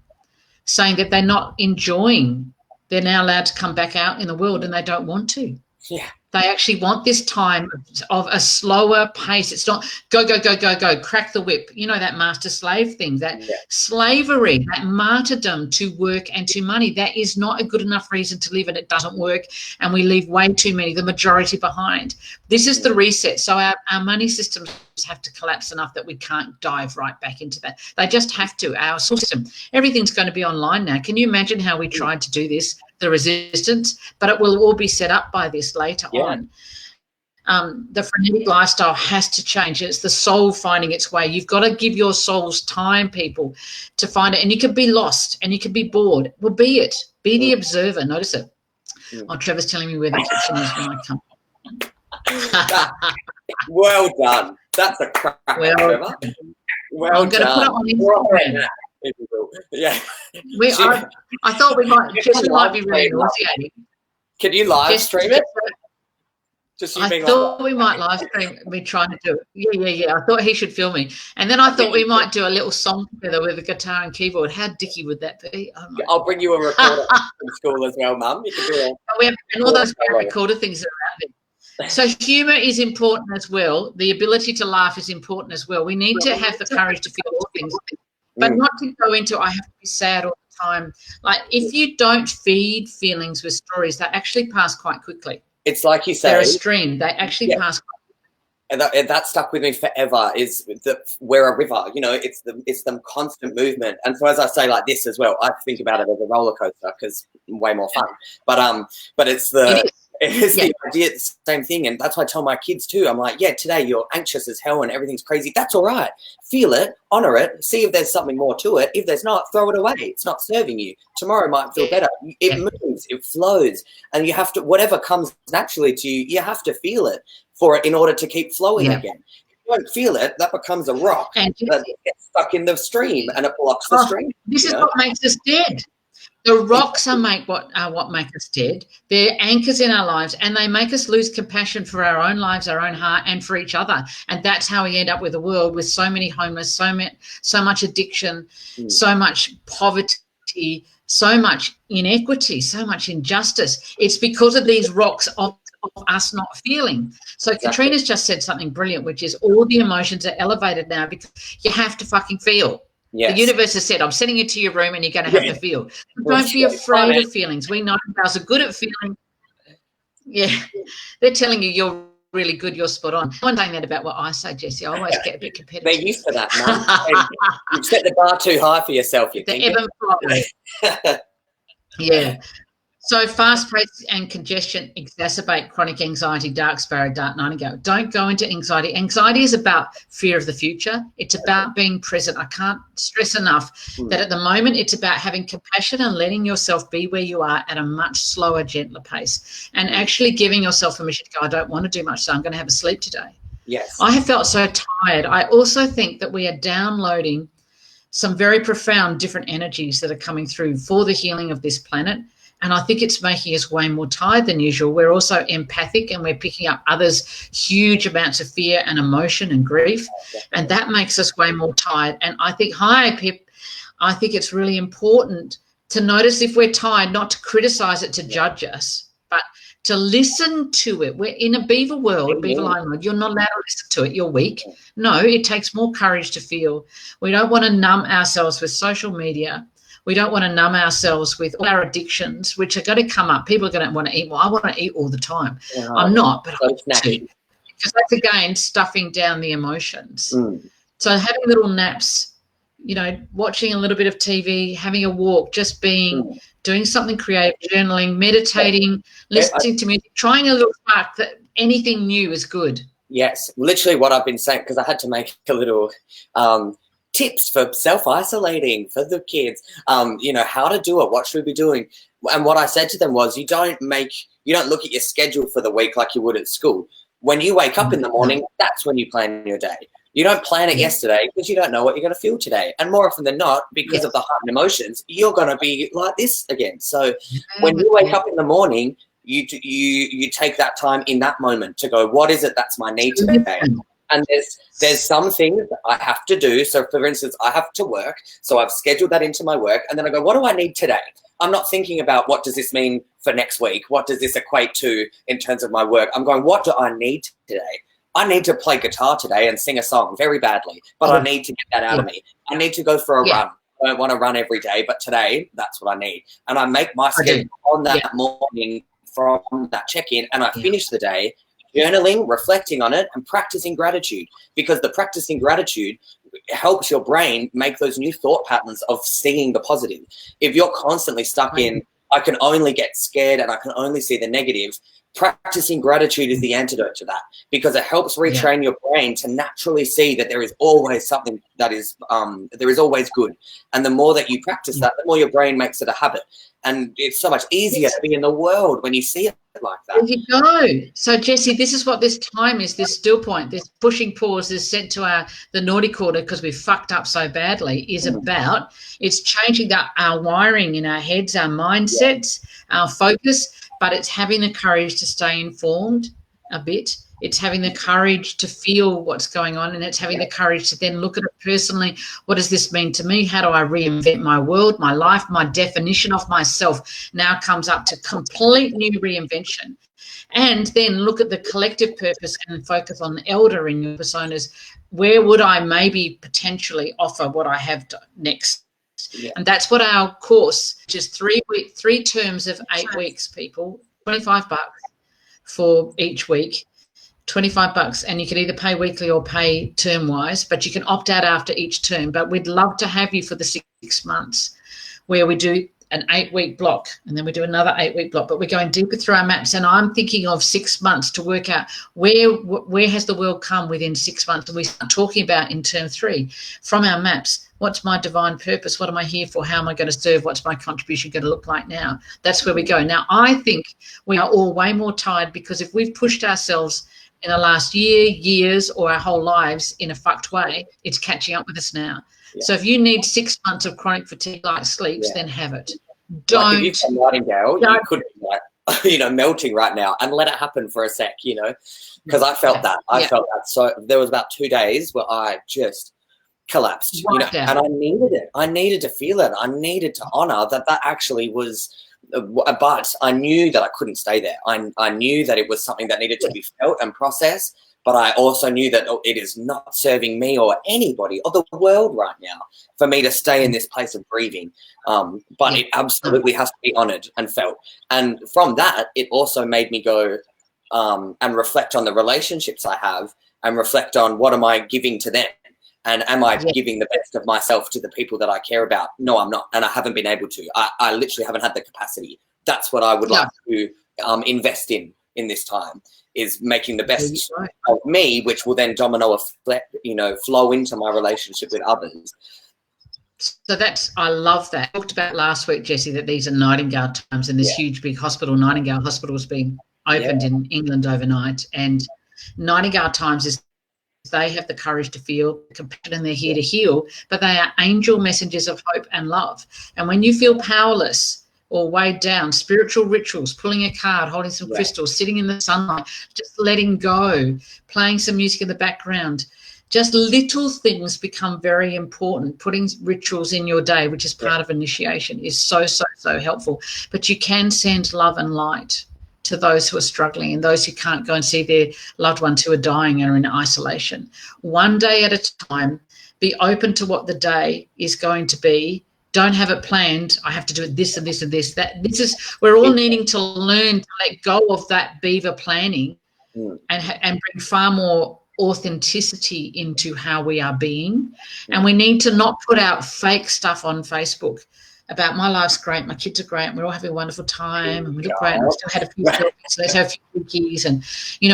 saying that they're not enjoying, they're now allowed to come back out in the world, and they don't want to. Yeah. They actually want this time of a slower pace. It's not go, go, go, go, go, crack the whip. That master-slave thing, that slavery, that martyrdom to work and to money, that is not a good enough reason to live, and it doesn't work, and we leave way too many, the majority, behind. This is the reset. So our money systems have to collapse enough that we can't dive right back into that. They just have to. Our system, everything's going to be online now. Can you imagine how we tried to do this, the resistance? But it will all be set up by this later on. The frenetic lifestyle has to change. It's the soul finding its way. You've got to give your souls time, people, to find it. And you could be lost and you could be bored. Well, be it. Be the observer. Notice it. Oh, Trevor's telling me where the kitchen is when I come. Well done. That's a crack, Trevor. Well I'm going to put it on Instagram. Yeah. I thought we might be really nauseating. Can you live stream it? I thought we might live stream me trying to do it. Yeah. I thought he should film me. And then I thought we might do a little song together with a guitar and keyboard. How dicky would that be? Oh, I'll bring you a recorder from school as well, Mum. You can do it. And all those recorder things around it. So humour is important as well. The ability to laugh is important as well. We need to have the courage to feel all things, but not to go into I have to be sad all the time. Like if you don't feed feelings with stories, they actually pass quite quickly. It's like you say. They're a stream. They actually pass quite quickly. And that stuck with me forever is that we're a river, it's the constant movement. And so as I say like this as well, I think about it as a roller coaster because way more fun. But it's the idea, the same thing. And that's why I tell my kids too. I'm like, today you're anxious as hell and everything's crazy. That's all right. Feel it, honor it, see if there's something more to it. If there's not, throw it away. It's not serving you. Tomorrow might feel better. It moves, it flows. And you have to, whatever comes naturally to you, you have to feel it for it in order to keep flowing again. If you don't feel it, that becomes a rock that gets stuck in the stream and it blocks the stream. This is what makes us dead. The rocks are what make us dead. They're anchors in our lives, and they make us lose compassion for our own lives, our own heart, and for each other. And that's how we end up with a world with so many homeless, so much addiction, so much poverty, so much inequity, so much injustice. It's because of these rocks of us not feeling. So Katrina's just said something brilliant, which is all the emotions are elevated now because you have to fucking feel. Yes. The universe has said, I'm sending you to your room and you're going to have to feel. Don't be afraid of feelings. We know ours are good at feeling. Yeah. They're telling you you're really good, you're spot on. I'm saying that about what I say, Jessie. I always get a bit competitive. They're used to that, Mum. You've set the bar too high for yourself, you think. The ebb and flow. Yeah. So fast pace and congestion exacerbate chronic anxiety, dark sparrow, dark nightingale. Don't go into anxiety. Anxiety is about fear of the future. It's about being present. I can't stress enough that at the moment it's about having compassion and letting yourself be where you are at a much slower, gentler pace and actually giving yourself permission to go, I don't want to do much, so I'm going to have a sleep today. Yes. I have felt so tired. I also think that we are downloading some very profound different energies that are coming through for the healing of this planet. And I think it's making us way more tired than usual. We're also empathic and we're picking up others' huge amounts of fear and emotion and grief. And that makes us way more tired. And I think, Pip, I think it's really important to notice if we're tired, not to criticize it, to judge us, but to listen to it. We're in a beaver world, beaver lion world. You're not allowed to listen to it. You're weak. No, it takes more courage to feel. We don't want to numb ourselves with social media. We don't want to numb ourselves with all our addictions, which are going to come up. People are going to want to eat more. I want to eat all the time. I'm not, but I want to. Because that's, again, stuffing down the emotions. So having little naps, watching a little bit of TV, having a walk, just being, doing something creative, journaling, meditating, listening to music, trying a little spark, that anything new is good. Yes, literally what I've been saying, because I had to make a little tips for self-isolating for the kids, how to do it, what should we be doing. And what I said to them was, you don't look at your schedule for the week like you would at school. When you wake up in the morning, that's when you plan your day. You don't plan it yesterday because you don't know what you're going to feel today. And more often than not, because of the heart and emotions, you're going to be like this again. So when you wake up in the morning, you take that time in that moment to go, what is it that's my need today? And there's some things I have to do. So, for instance, I have to work. So I've scheduled that into my work. And then I go, what do I need today? I'm not thinking about what does this mean for next week? What does this equate to in terms of my work? I'm going, what do I need today? I need to play guitar today and sing a song very badly, but I need to get that out of me. I need to go for a run. I don't want to run every day, but today that's what I need. And I make my schedule on that morning from that check-in, and I finish the day journaling, reflecting on it, and practicing gratitude, because the practicing gratitude helps your brain make those new thought patterns of seeing the positive. If you're constantly stuck in I can only get scared and I can only see the negative. Practicing gratitude is the antidote to that, because it helps retrain your brain to naturally see that there is always something that is, there is always good. And the more that you practice that, the more your brain makes it a habit. And it's so much easier to be in the world when you see it like that. There you go. So, Jesse, this is what this time is, this still point, this pushing pause is sent to the naughty quarter because we fucked up so badly, is about. It's changing our wiring in our heads, our mindsets, our focus, but it's having the courage to stay informed a bit. It's having the courage to feel what's going on, and it's having the courage to then look at it personally. What does this mean to me? How do I reinvent my world, my life, my definition of myself now comes up to complete new reinvention. And then look at the collective purpose and focus on the elder in your personas. Where would I maybe potentially offer what I have next? Yeah. And that's what our course, which is 3 terms of 8 weeks, people, $25 for each week. $25, and you can either pay weekly or pay term-wise, but you can opt out after each term. But we'd love to have you for the 6 months, where we do an 8-week block, and then we do another 8-week block. But we're going deeper through our maps, and I'm thinking of 6 months to work out where has the world come within 6 months. And we start talking about in term 3 from our maps. What's my divine purpose? What am I here for? How am I going to serve? What's my contribution going to look like now? That's where we go. Now, I think we are all way more tired, because if we've pushed ourselves in the last years, or our whole lives in a fucked way, it's catching up with us now. Yeah. So if you need 6 months of chronic fatigue like sleeps, then have it. Don't. Like if you're Nightingale, you could be like, melting right now, and let it happen for a sec, because I felt that. I felt that. So there was about 2 days where I just collapsed, and I needed it. I needed to feel it. I needed to honor that actually was. But I knew that I couldn't stay there. I knew that it was something that needed to be felt and processed, but I also knew that it is not serving me or anybody or the world right now for me to stay in this place of grieving. But it absolutely has to be honored and felt. And from that, it also made me go and reflect on the relationships I have, and reflect on what am I giving to them. And am I giving the best of myself to the people that I care about? No, I'm not. And I haven't been able to. I literally haven't had the capacity. That's what I would like to invest in this time, is making the best of me, which will then domino effect, flow into my relationship with others. So I love that. I talked about last week, Jesse, that these are Nightingale times, and this huge big hospital, Nightingale Hospital, has been opened in England overnight. And Nightingale times is, they have the courage to feel compassion, and they're here to heal, but they are angel messengers of hope and love. And when you feel powerless or weighed down, spiritual rituals, pulling a card, holding some crystals, sitting in the sunlight, just letting go, playing some music in the background, just little things become very important. Putting rituals in your day, which is part of initiation, is so, so, so helpful. But you can send love and light to those who are struggling, and those who can't go and see their loved ones who are dying and are in isolation. One day at a time, be open to what the day is going to be. Don't have it planned. I have to do it this and this and this. We're all needing to learn to let go of that beaver planning and bring far more authenticity into how we are being. And we need to not put out fake stuff on Facebook about my life's great, my kids are great, and we're all having a wonderful time, and we look great, and we still had a few selfies, let's have a few cookies, and we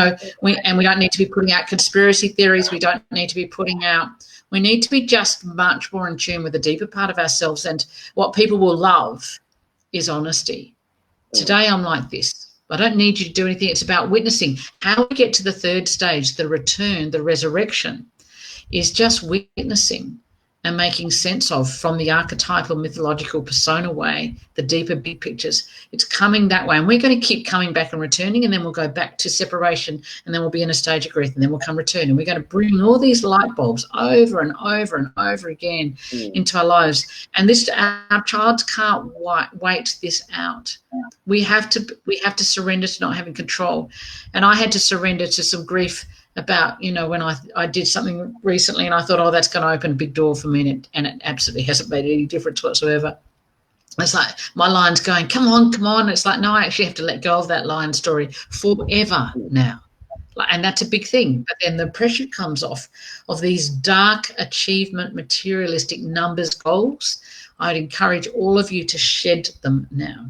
don't need to be putting out conspiracy theories. We don't need to be putting out. We need to be just much more in tune with the deeper part of ourselves. And what people will love is honesty. Today I'm like this. I don't need you to do anything. It's about witnessing. How we get to the third stage, the return, the resurrection, is just witnessing and making sense of, from the archetypal mythological persona way, the deeper big pictures. It's coming that way. And we're going to keep coming back and returning, and then we'll go back to separation, and then we'll be in a stage of grief, and then we'll come return. And we're going to bring all these light bulbs over and over and over again into our lives. And our child can't wait this out. We have to surrender to not having control. And I had to surrender to some grief about, when I did something recently, and I thought, that's going to open a big door for me, and it absolutely hasn't made any difference whatsoever. It's like my lion's going, come on. It's like, no, I actually have to let go of that lion story forever now. And that's a big thing. But then the pressure comes off of these dark achievement, materialistic numbers goals I'd encourage all of you to shed them now.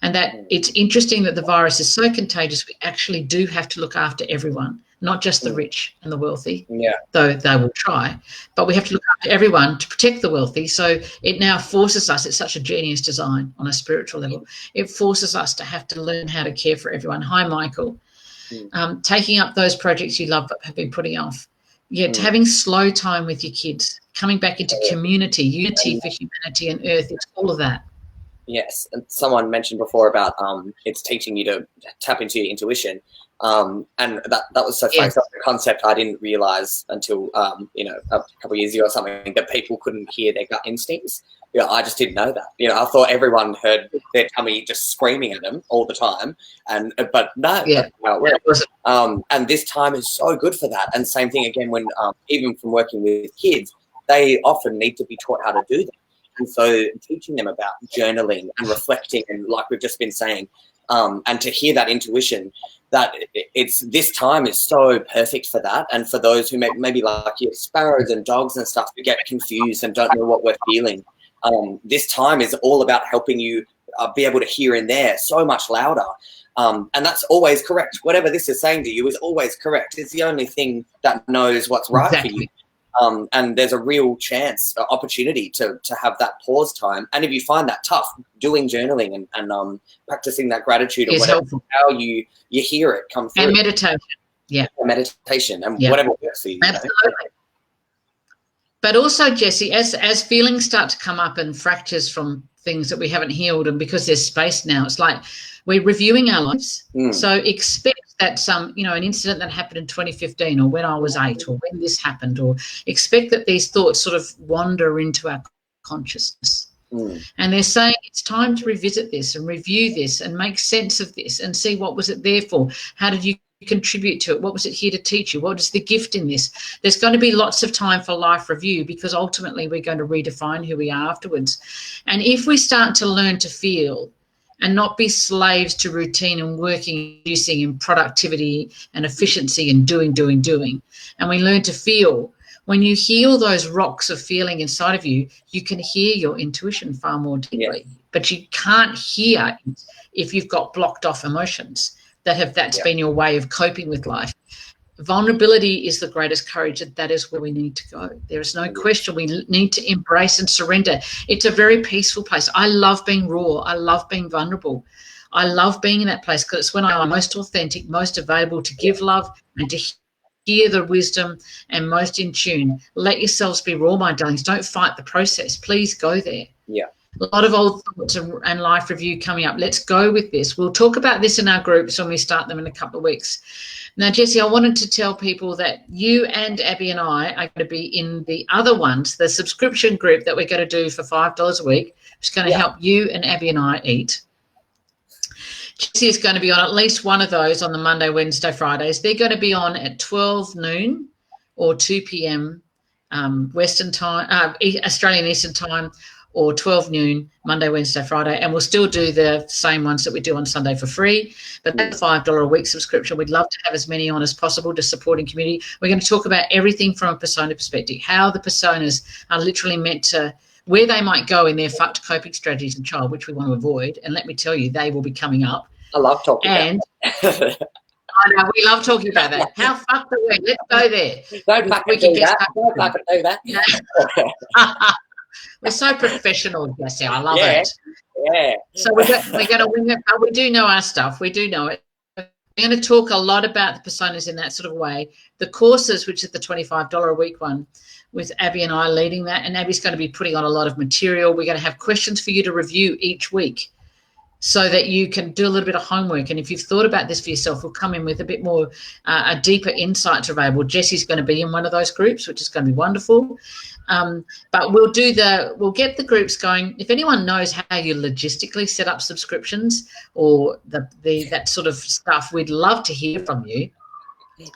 And that it's interesting that the virus is so contagious, we actually do have to look after everyone, not just the rich and the wealthy, though they will try, but we have to look after everyone to protect the wealthy. So it now forces us, it's such a genius design on a spiritual level, it forces us to have to learn how to care for everyone. Hi, Michael. Taking up those projects you love but have been putting off. Having slow time with your kids, coming back into community, unity for humanity and earth, it's all of that. Yes, and someone mentioned before about it's teaching you to tap into your intuition, and that was so funny. That's a concept I didn't realize until a couple of years ago or something, that people couldn't hear their gut instincts. I just didn't know that. I thought everyone heard their tummy just screaming at them all the time, but no, that's how it works. And this time is so good for that. And same thing again when even from working with kids, they often need to be taught how to do that. And so teaching them about journaling and reflecting, and like we've just been saying, and to hear that intuition, that it's this time is so perfect for that. And for those who maybe like sparrows and dogs and stuff who get confused and don't know what we're feeling, this time is all about helping you be able to hear in there so much louder. And that's always correct. Whatever this is saying to you is always correct. It's the only thing that knows what's right for you. And there's a real chance, opportunity to have that pause time. And if you find that tough, doing journaling and practicing that gratitude or whatever, how you hear it come through. And meditation. Meditation and whatever works for you. Absolutely. But also, Jessie, as feelings start to come up and fractures from things that we haven't healed, and because there's space now, it's like we're reviewing our lives. So expect that an incident that happened in 2015 or when I was 8 or when this happened, or expect that these thoughts sort of wander into our consciousness. And they're saying it's time to revisit this and review this and make sense of this and see what was it there for. How did you contribute to it? What was it here to teach you? What is the gift in this? There's going to be lots of time for life review, because ultimately we're going to redefine who we are afterwards. And if we start to learn to feel and not be slaves to routine and working, producing and productivity and efficiency and doing, and we learn to feel, when you heal those rocks of feeling inside of you, you can hear your intuition far more deeply. But you can't hear it if you've got blocked off emotions that's been your way of coping with life. Vulnerability is the greatest courage, and that is where we need to go. There is no question. We need to embrace and surrender. It's a very peaceful place. I love being raw. I love being vulnerable. I love being in that place because it's when I'm most authentic, most available to give love and to hear the wisdom and most in tune. Let yourselves be raw, my darlings. Don't fight the process. Please go there. A lot of old thoughts and life review coming up. Let's go with this. We'll talk about this in our groups when we start them in a couple of weeks. Now, Jessie, I wanted to tell people that you and Abby and I are going to be in the other ones, the subscription group that we're going to do for $5 a week, which is going to help you and Abby and I eat. Jessie is going to be on at least one of those on the Monday, Wednesday, Fridays. They're going to be on at 12 noon or 2 p.m. Western time, Australian Eastern time, or 12 noon, Monday, Wednesday, Friday, and we'll still do the same ones that we do on Sunday for free. But that's a $5 a week subscription. We'd love to have as many on as possible to support in community. We're going to talk about everything from a persona perspective, how the personas are literally meant to, where they might go in their fucked coping strategies in child, which we want to avoid. And let me tell you, they will be coming up. I love talking about I know, we love talking about that. How fucked are we? Let's go there. Don't fucking do that. We're so professional, Jessie. I love it. Yeah. So we're going to wing it, but we do know our stuff. We do know it. We're going to talk a lot about the personas in that sort of way. The courses, which is the $25 a week one, with Abby and I leading that, and Abby's going to be putting on a lot of material. We're going to have questions for you to review each week so that you can do a little bit of homework. And if you've thought about this for yourself, we'll come in with a bit more, a deeper insights available. Jessie's going to be in one of those groups, which is going to be wonderful. But we'll get the groups going. If anyone knows how you logistically set up subscriptions or that sort of stuff, we'd love to hear from you. Of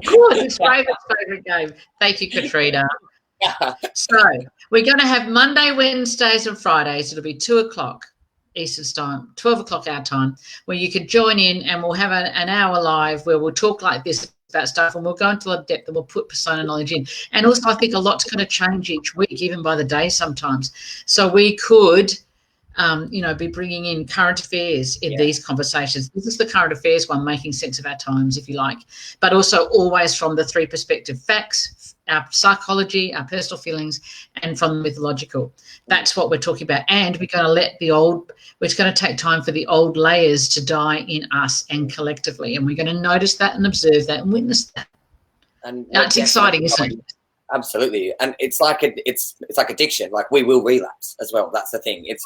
course, it's favorite game. Thank you, Katrina. So we're going to have Monday, Wednesdays and Fridays. It'll be 2:00 Eastern time, 12 o'clock our time, where you can join in, and we'll have an hour live where we'll talk like this about stuff, and we'll go into a lot of depth, and we'll put persona knowledge in. And also, I think a lot's going to change each week, even by the day sometimes. So we could, be bringing in current affairs in these conversations. This is the current affairs one, making sense of our times, if you like, but also always from the three perspective: facts, our psychology, our personal feelings, and from the mythological. That's what we're talking about. And we're going to it's going to take time for the old layers to die in us and collectively. And we're going to notice that and observe that and witness that. And that's exciting, isn't it? Absolutely. And it's like addiction. Like, we will relapse as well. That's the thing. It's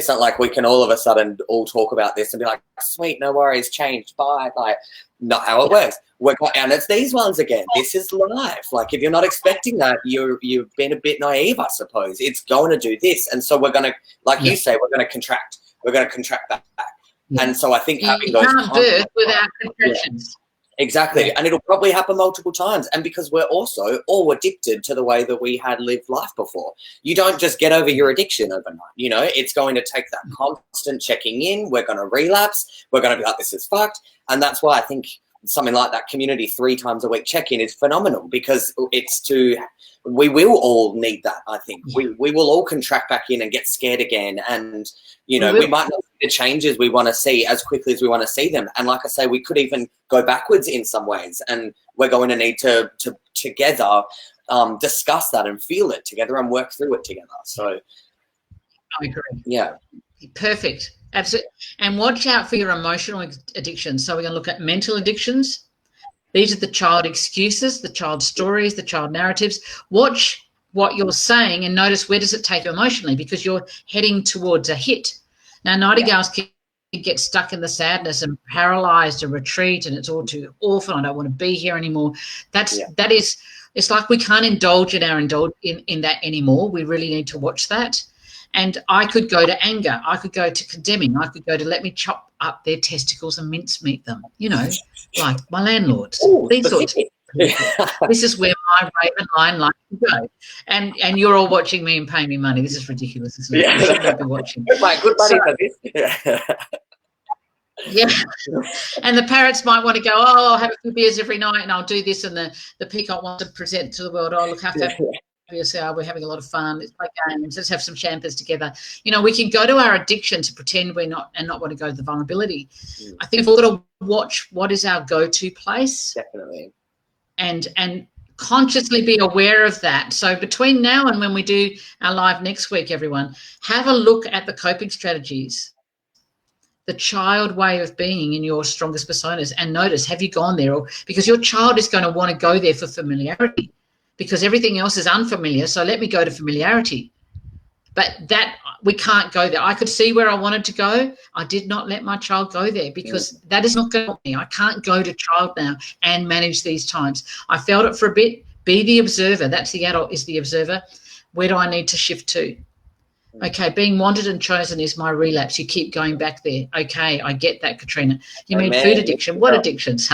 not like we can all of a sudden all talk about this and be like, sweet, no worries, changed, bye. Like, not how it works. And it's these ones again. This is life. Like, if you're not expecting that, you've been a bit naive, I suppose. It's going to do this. And so we're going to, like you say, we're going to contract. We're going to contract back. Yeah. And so I think having those... You can't birth without contractions. Exactly. And it'll probably happen multiple times. And because we're also all addicted to the way that we had lived life before. You don't just get over your addiction overnight. It's going to take that constant checking in. We're going to relapse. We're going to be like, this is fucked. And that's why I think something like that community 3 times a week check-in is phenomenal, because we will all need that, I think. We will all contract back in and get scared again. And, we might not see the changes we want to see as quickly as we want to see them. And like I say, we could even go backwards in some ways. And we're going to need to together discuss that and feel it together and work through it together. So I agree. Yeah. Perfect. Absolutely. And watch out for your emotional addictions. So we're going to look at mental addictions. These are the child excuses, the child stories, the child narratives. Watch what you're saying and notice, where does it take you emotionally, because you're heading towards a hit. Now, nightingales can get stuck in the sadness and paralyzed and retreat, and it's all too awful. I don't want to be here anymore. That is, it's like we can't indulge in in that anymore. We really need to watch that. And I could go to anger. I could go to condemning. I could go to let me chop up their testicles and mincemeat them, like my landlords. Ooh, these sorts of This is where my raven line likes to go. And you're all watching me and paying me money. This is ridiculous, isn't it? Yeah. You should not be watching. My good buddy for this. Yeah. And the parrots might want to go, I'll have a few beers every night and I'll do this. And the peacock wants to present to the world, look how fabulous we are. We're having a lot of fun. Let's play games. Let's have some champers together. We can go to our addiction to pretend we're not and not want to go to the vulnerability. I think we've got to watch what is our go-to place. Definitely. And consciously be aware of that. So between now and when we do our live next week, everyone, have a look at the coping strategies, the child way of being in your strongest personas, and notice, have you gone there? Because your child is going to want to go there for familiarity, because everything else is unfamiliar. So let me go to familiarity. But that we can't go there. I could see where I wanted to go. I did not let my child go there, because that is not going to help me. I can't go to child now and manage these times. I felt it for a bit. Be the observer. That's the adult, is the observer. Where do I need to shift to? Okay, being wanted and chosen is my relapse. You keep going back there. Okay, I get that, Katrina. You mean food addiction? What addictions?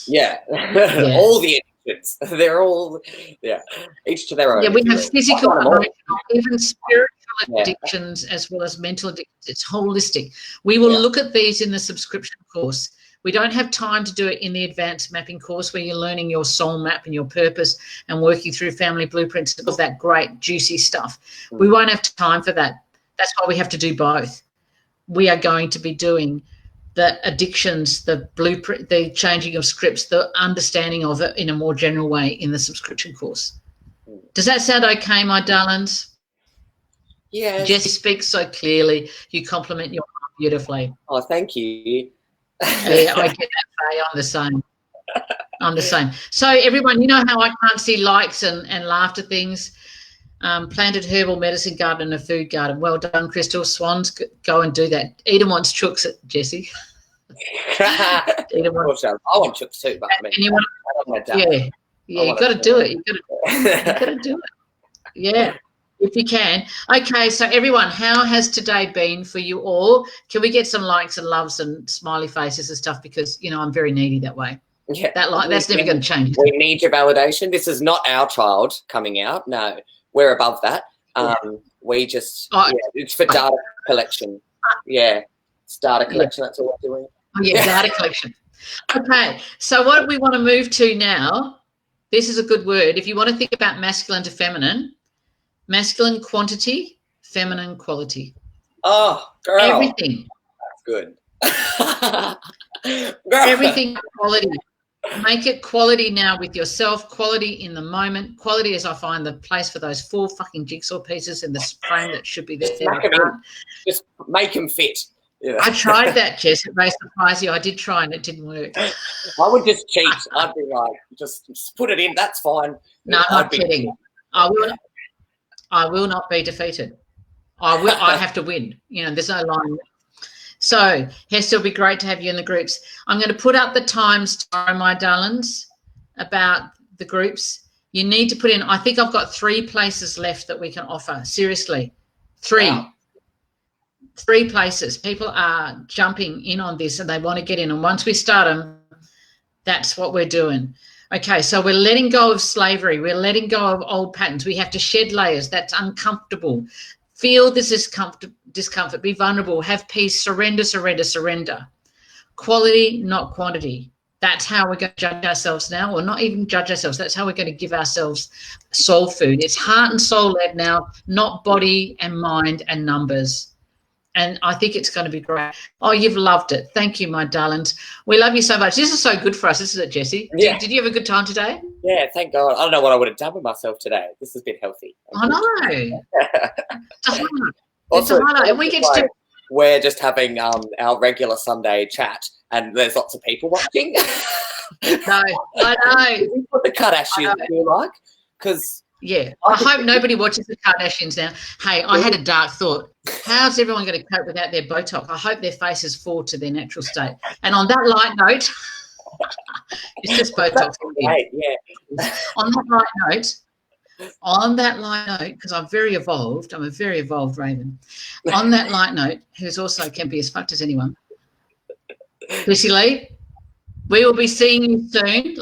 Yeah. All the addictions. They're all, each to their own. Yeah, we have physical, emotional, even spiritual addictions as well as mental addictions. It's holistic. We will look at these in the subscription course. We don't have time to do it in the advanced mapping course, where you're learning your soul map and your purpose and working through family blueprints and all that great juicy stuff. We won't have time for that. That's why we have to do both. We are going to be doing the addictions, the blueprint, the changing of scripts, the understanding of it in a more general way in the subscription course. Does that sound okay, my darlings? Yeah. Jessie speaks so clearly. You compliment your mom beautifully. Oh, thank you. Yeah, I get that, Faye. I'm the same. So everyone, you know how I can't see likes and laugh at things. Planted herbal medicine garden and a food garden. Well done, Crystal. Swans, go and do that. Eden wants chooks, Jessie. Eden wants, I want chooks too, but I mean, you've got to do it. You've got to do it. Yeah, if you can. Okay, so everyone, how has today been for you all? Can we get some likes and loves and smiley faces and stuff? Because, I'm very needy that way. Yeah, that's never going to change. We need your validation. This is not our child coming out. No, we're above that. We just, it's for data collection. Yeah, it's data collection. That's all we're doing. Oh, yeah, data collection. Okay, so what we want to move to now, this is a good word. If you want to think about masculine to feminine, masculine quantity, feminine quality. Oh, girl. Everything. That's good. Everything quality. Make it quality now with yourself, quality in the moment. Quality as I find the place for those 4 fucking jigsaw pieces in this frame that should be there. Just make them fit. You know? I tried that, Jess. It may surprise you. I did try and it didn't work. I would just cheat. I'd be like, just put it in. That's fine. No, I'm not kidding. I will not be defeated. I have to win. You know, there's no line. So, Hester, it'll be great to have you in the groups. I'm going to put up the times tomorrow, my darlings, about the groups. You need to put in, I think I've got 3 places left that we can offer. Seriously, 3. Wow. 3 places. People are jumping in on this and they want to get in. And once we start them, that's what we're doing. Okay, so we're letting go of slavery. We're letting go of old patterns. We have to shed layers. That's uncomfortable. Feel this discomfort. Be vulnerable. Have peace. Surrender, surrender, surrender. Quality, not quantity. That's how we're going to judge ourselves now, or not even judge ourselves. That's how we're going to give ourselves soul food. It's heart and soul led now, not body and mind and numbers. And I think it's going to be great. Oh, you've loved it. Thank you, my darlings. We love you so much. This is so good for us, isn't it, Jessie? Yeah. Did you have a good time today? Yeah, thank God. I don't know what I would have done with myself today. This has been healthy. I know. It's a highlight. And we get to... We're just having our regular Sunday chat and there's lots of people watching. No, I know. What the Kardashians do like? Because... Yeah, I hope nobody watches the Kardashians now. Hey, I had a dark thought. How's everyone going to cope without their Botox? I hope their faces fall to their natural state. And on that light note, it's just Botox. Right, yeah. On that light note, because I'm very evolved. I'm a very evolved raven. On that light note, who's also can be as fucked as anyone, Lucy Lee, we will be seeing you soon.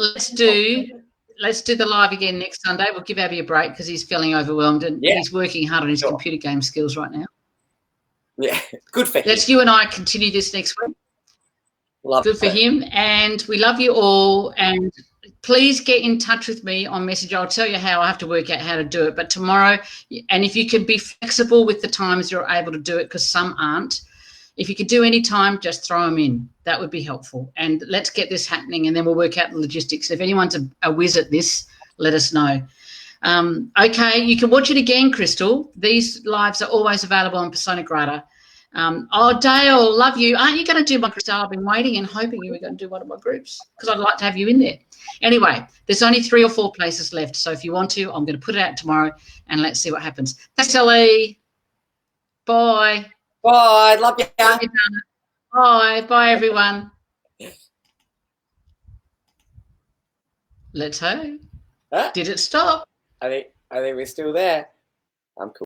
Let's do the live again next Sunday. We'll give Abby a break because he's feeling overwhelmed and he's working hard on his computer game skills right now. Yeah, good for him. Let's you and I continue this next week. Good for him. And we love you all. And please get in touch with me on Messenger. I'll tell you how. I have to work out how to do it. But tomorrow, and if you can be flexible with the times you're able to do it, because some aren't. If you could do any time, just throw them in. That would be helpful. And let's get this happening, and then we'll work out the logistics. If anyone's a whiz at this, let us know. Okay, you can watch it again, Crystal. These lives are always available on Persona Grata. Dale, love you. Aren't you going to do my Crystal? I've been waiting and hoping you were going to do one of my groups because I'd like to have you in there. Anyway, there's only 3 or 4 places left. So if you want to, I'm going to put it out tomorrow, and let's see what happens. Thanks, Ellie. Bye. Bye. Love you. Bye. Bye, everyone. Let's hope. Huh? Did it stop? I think we're still there. I'm cool.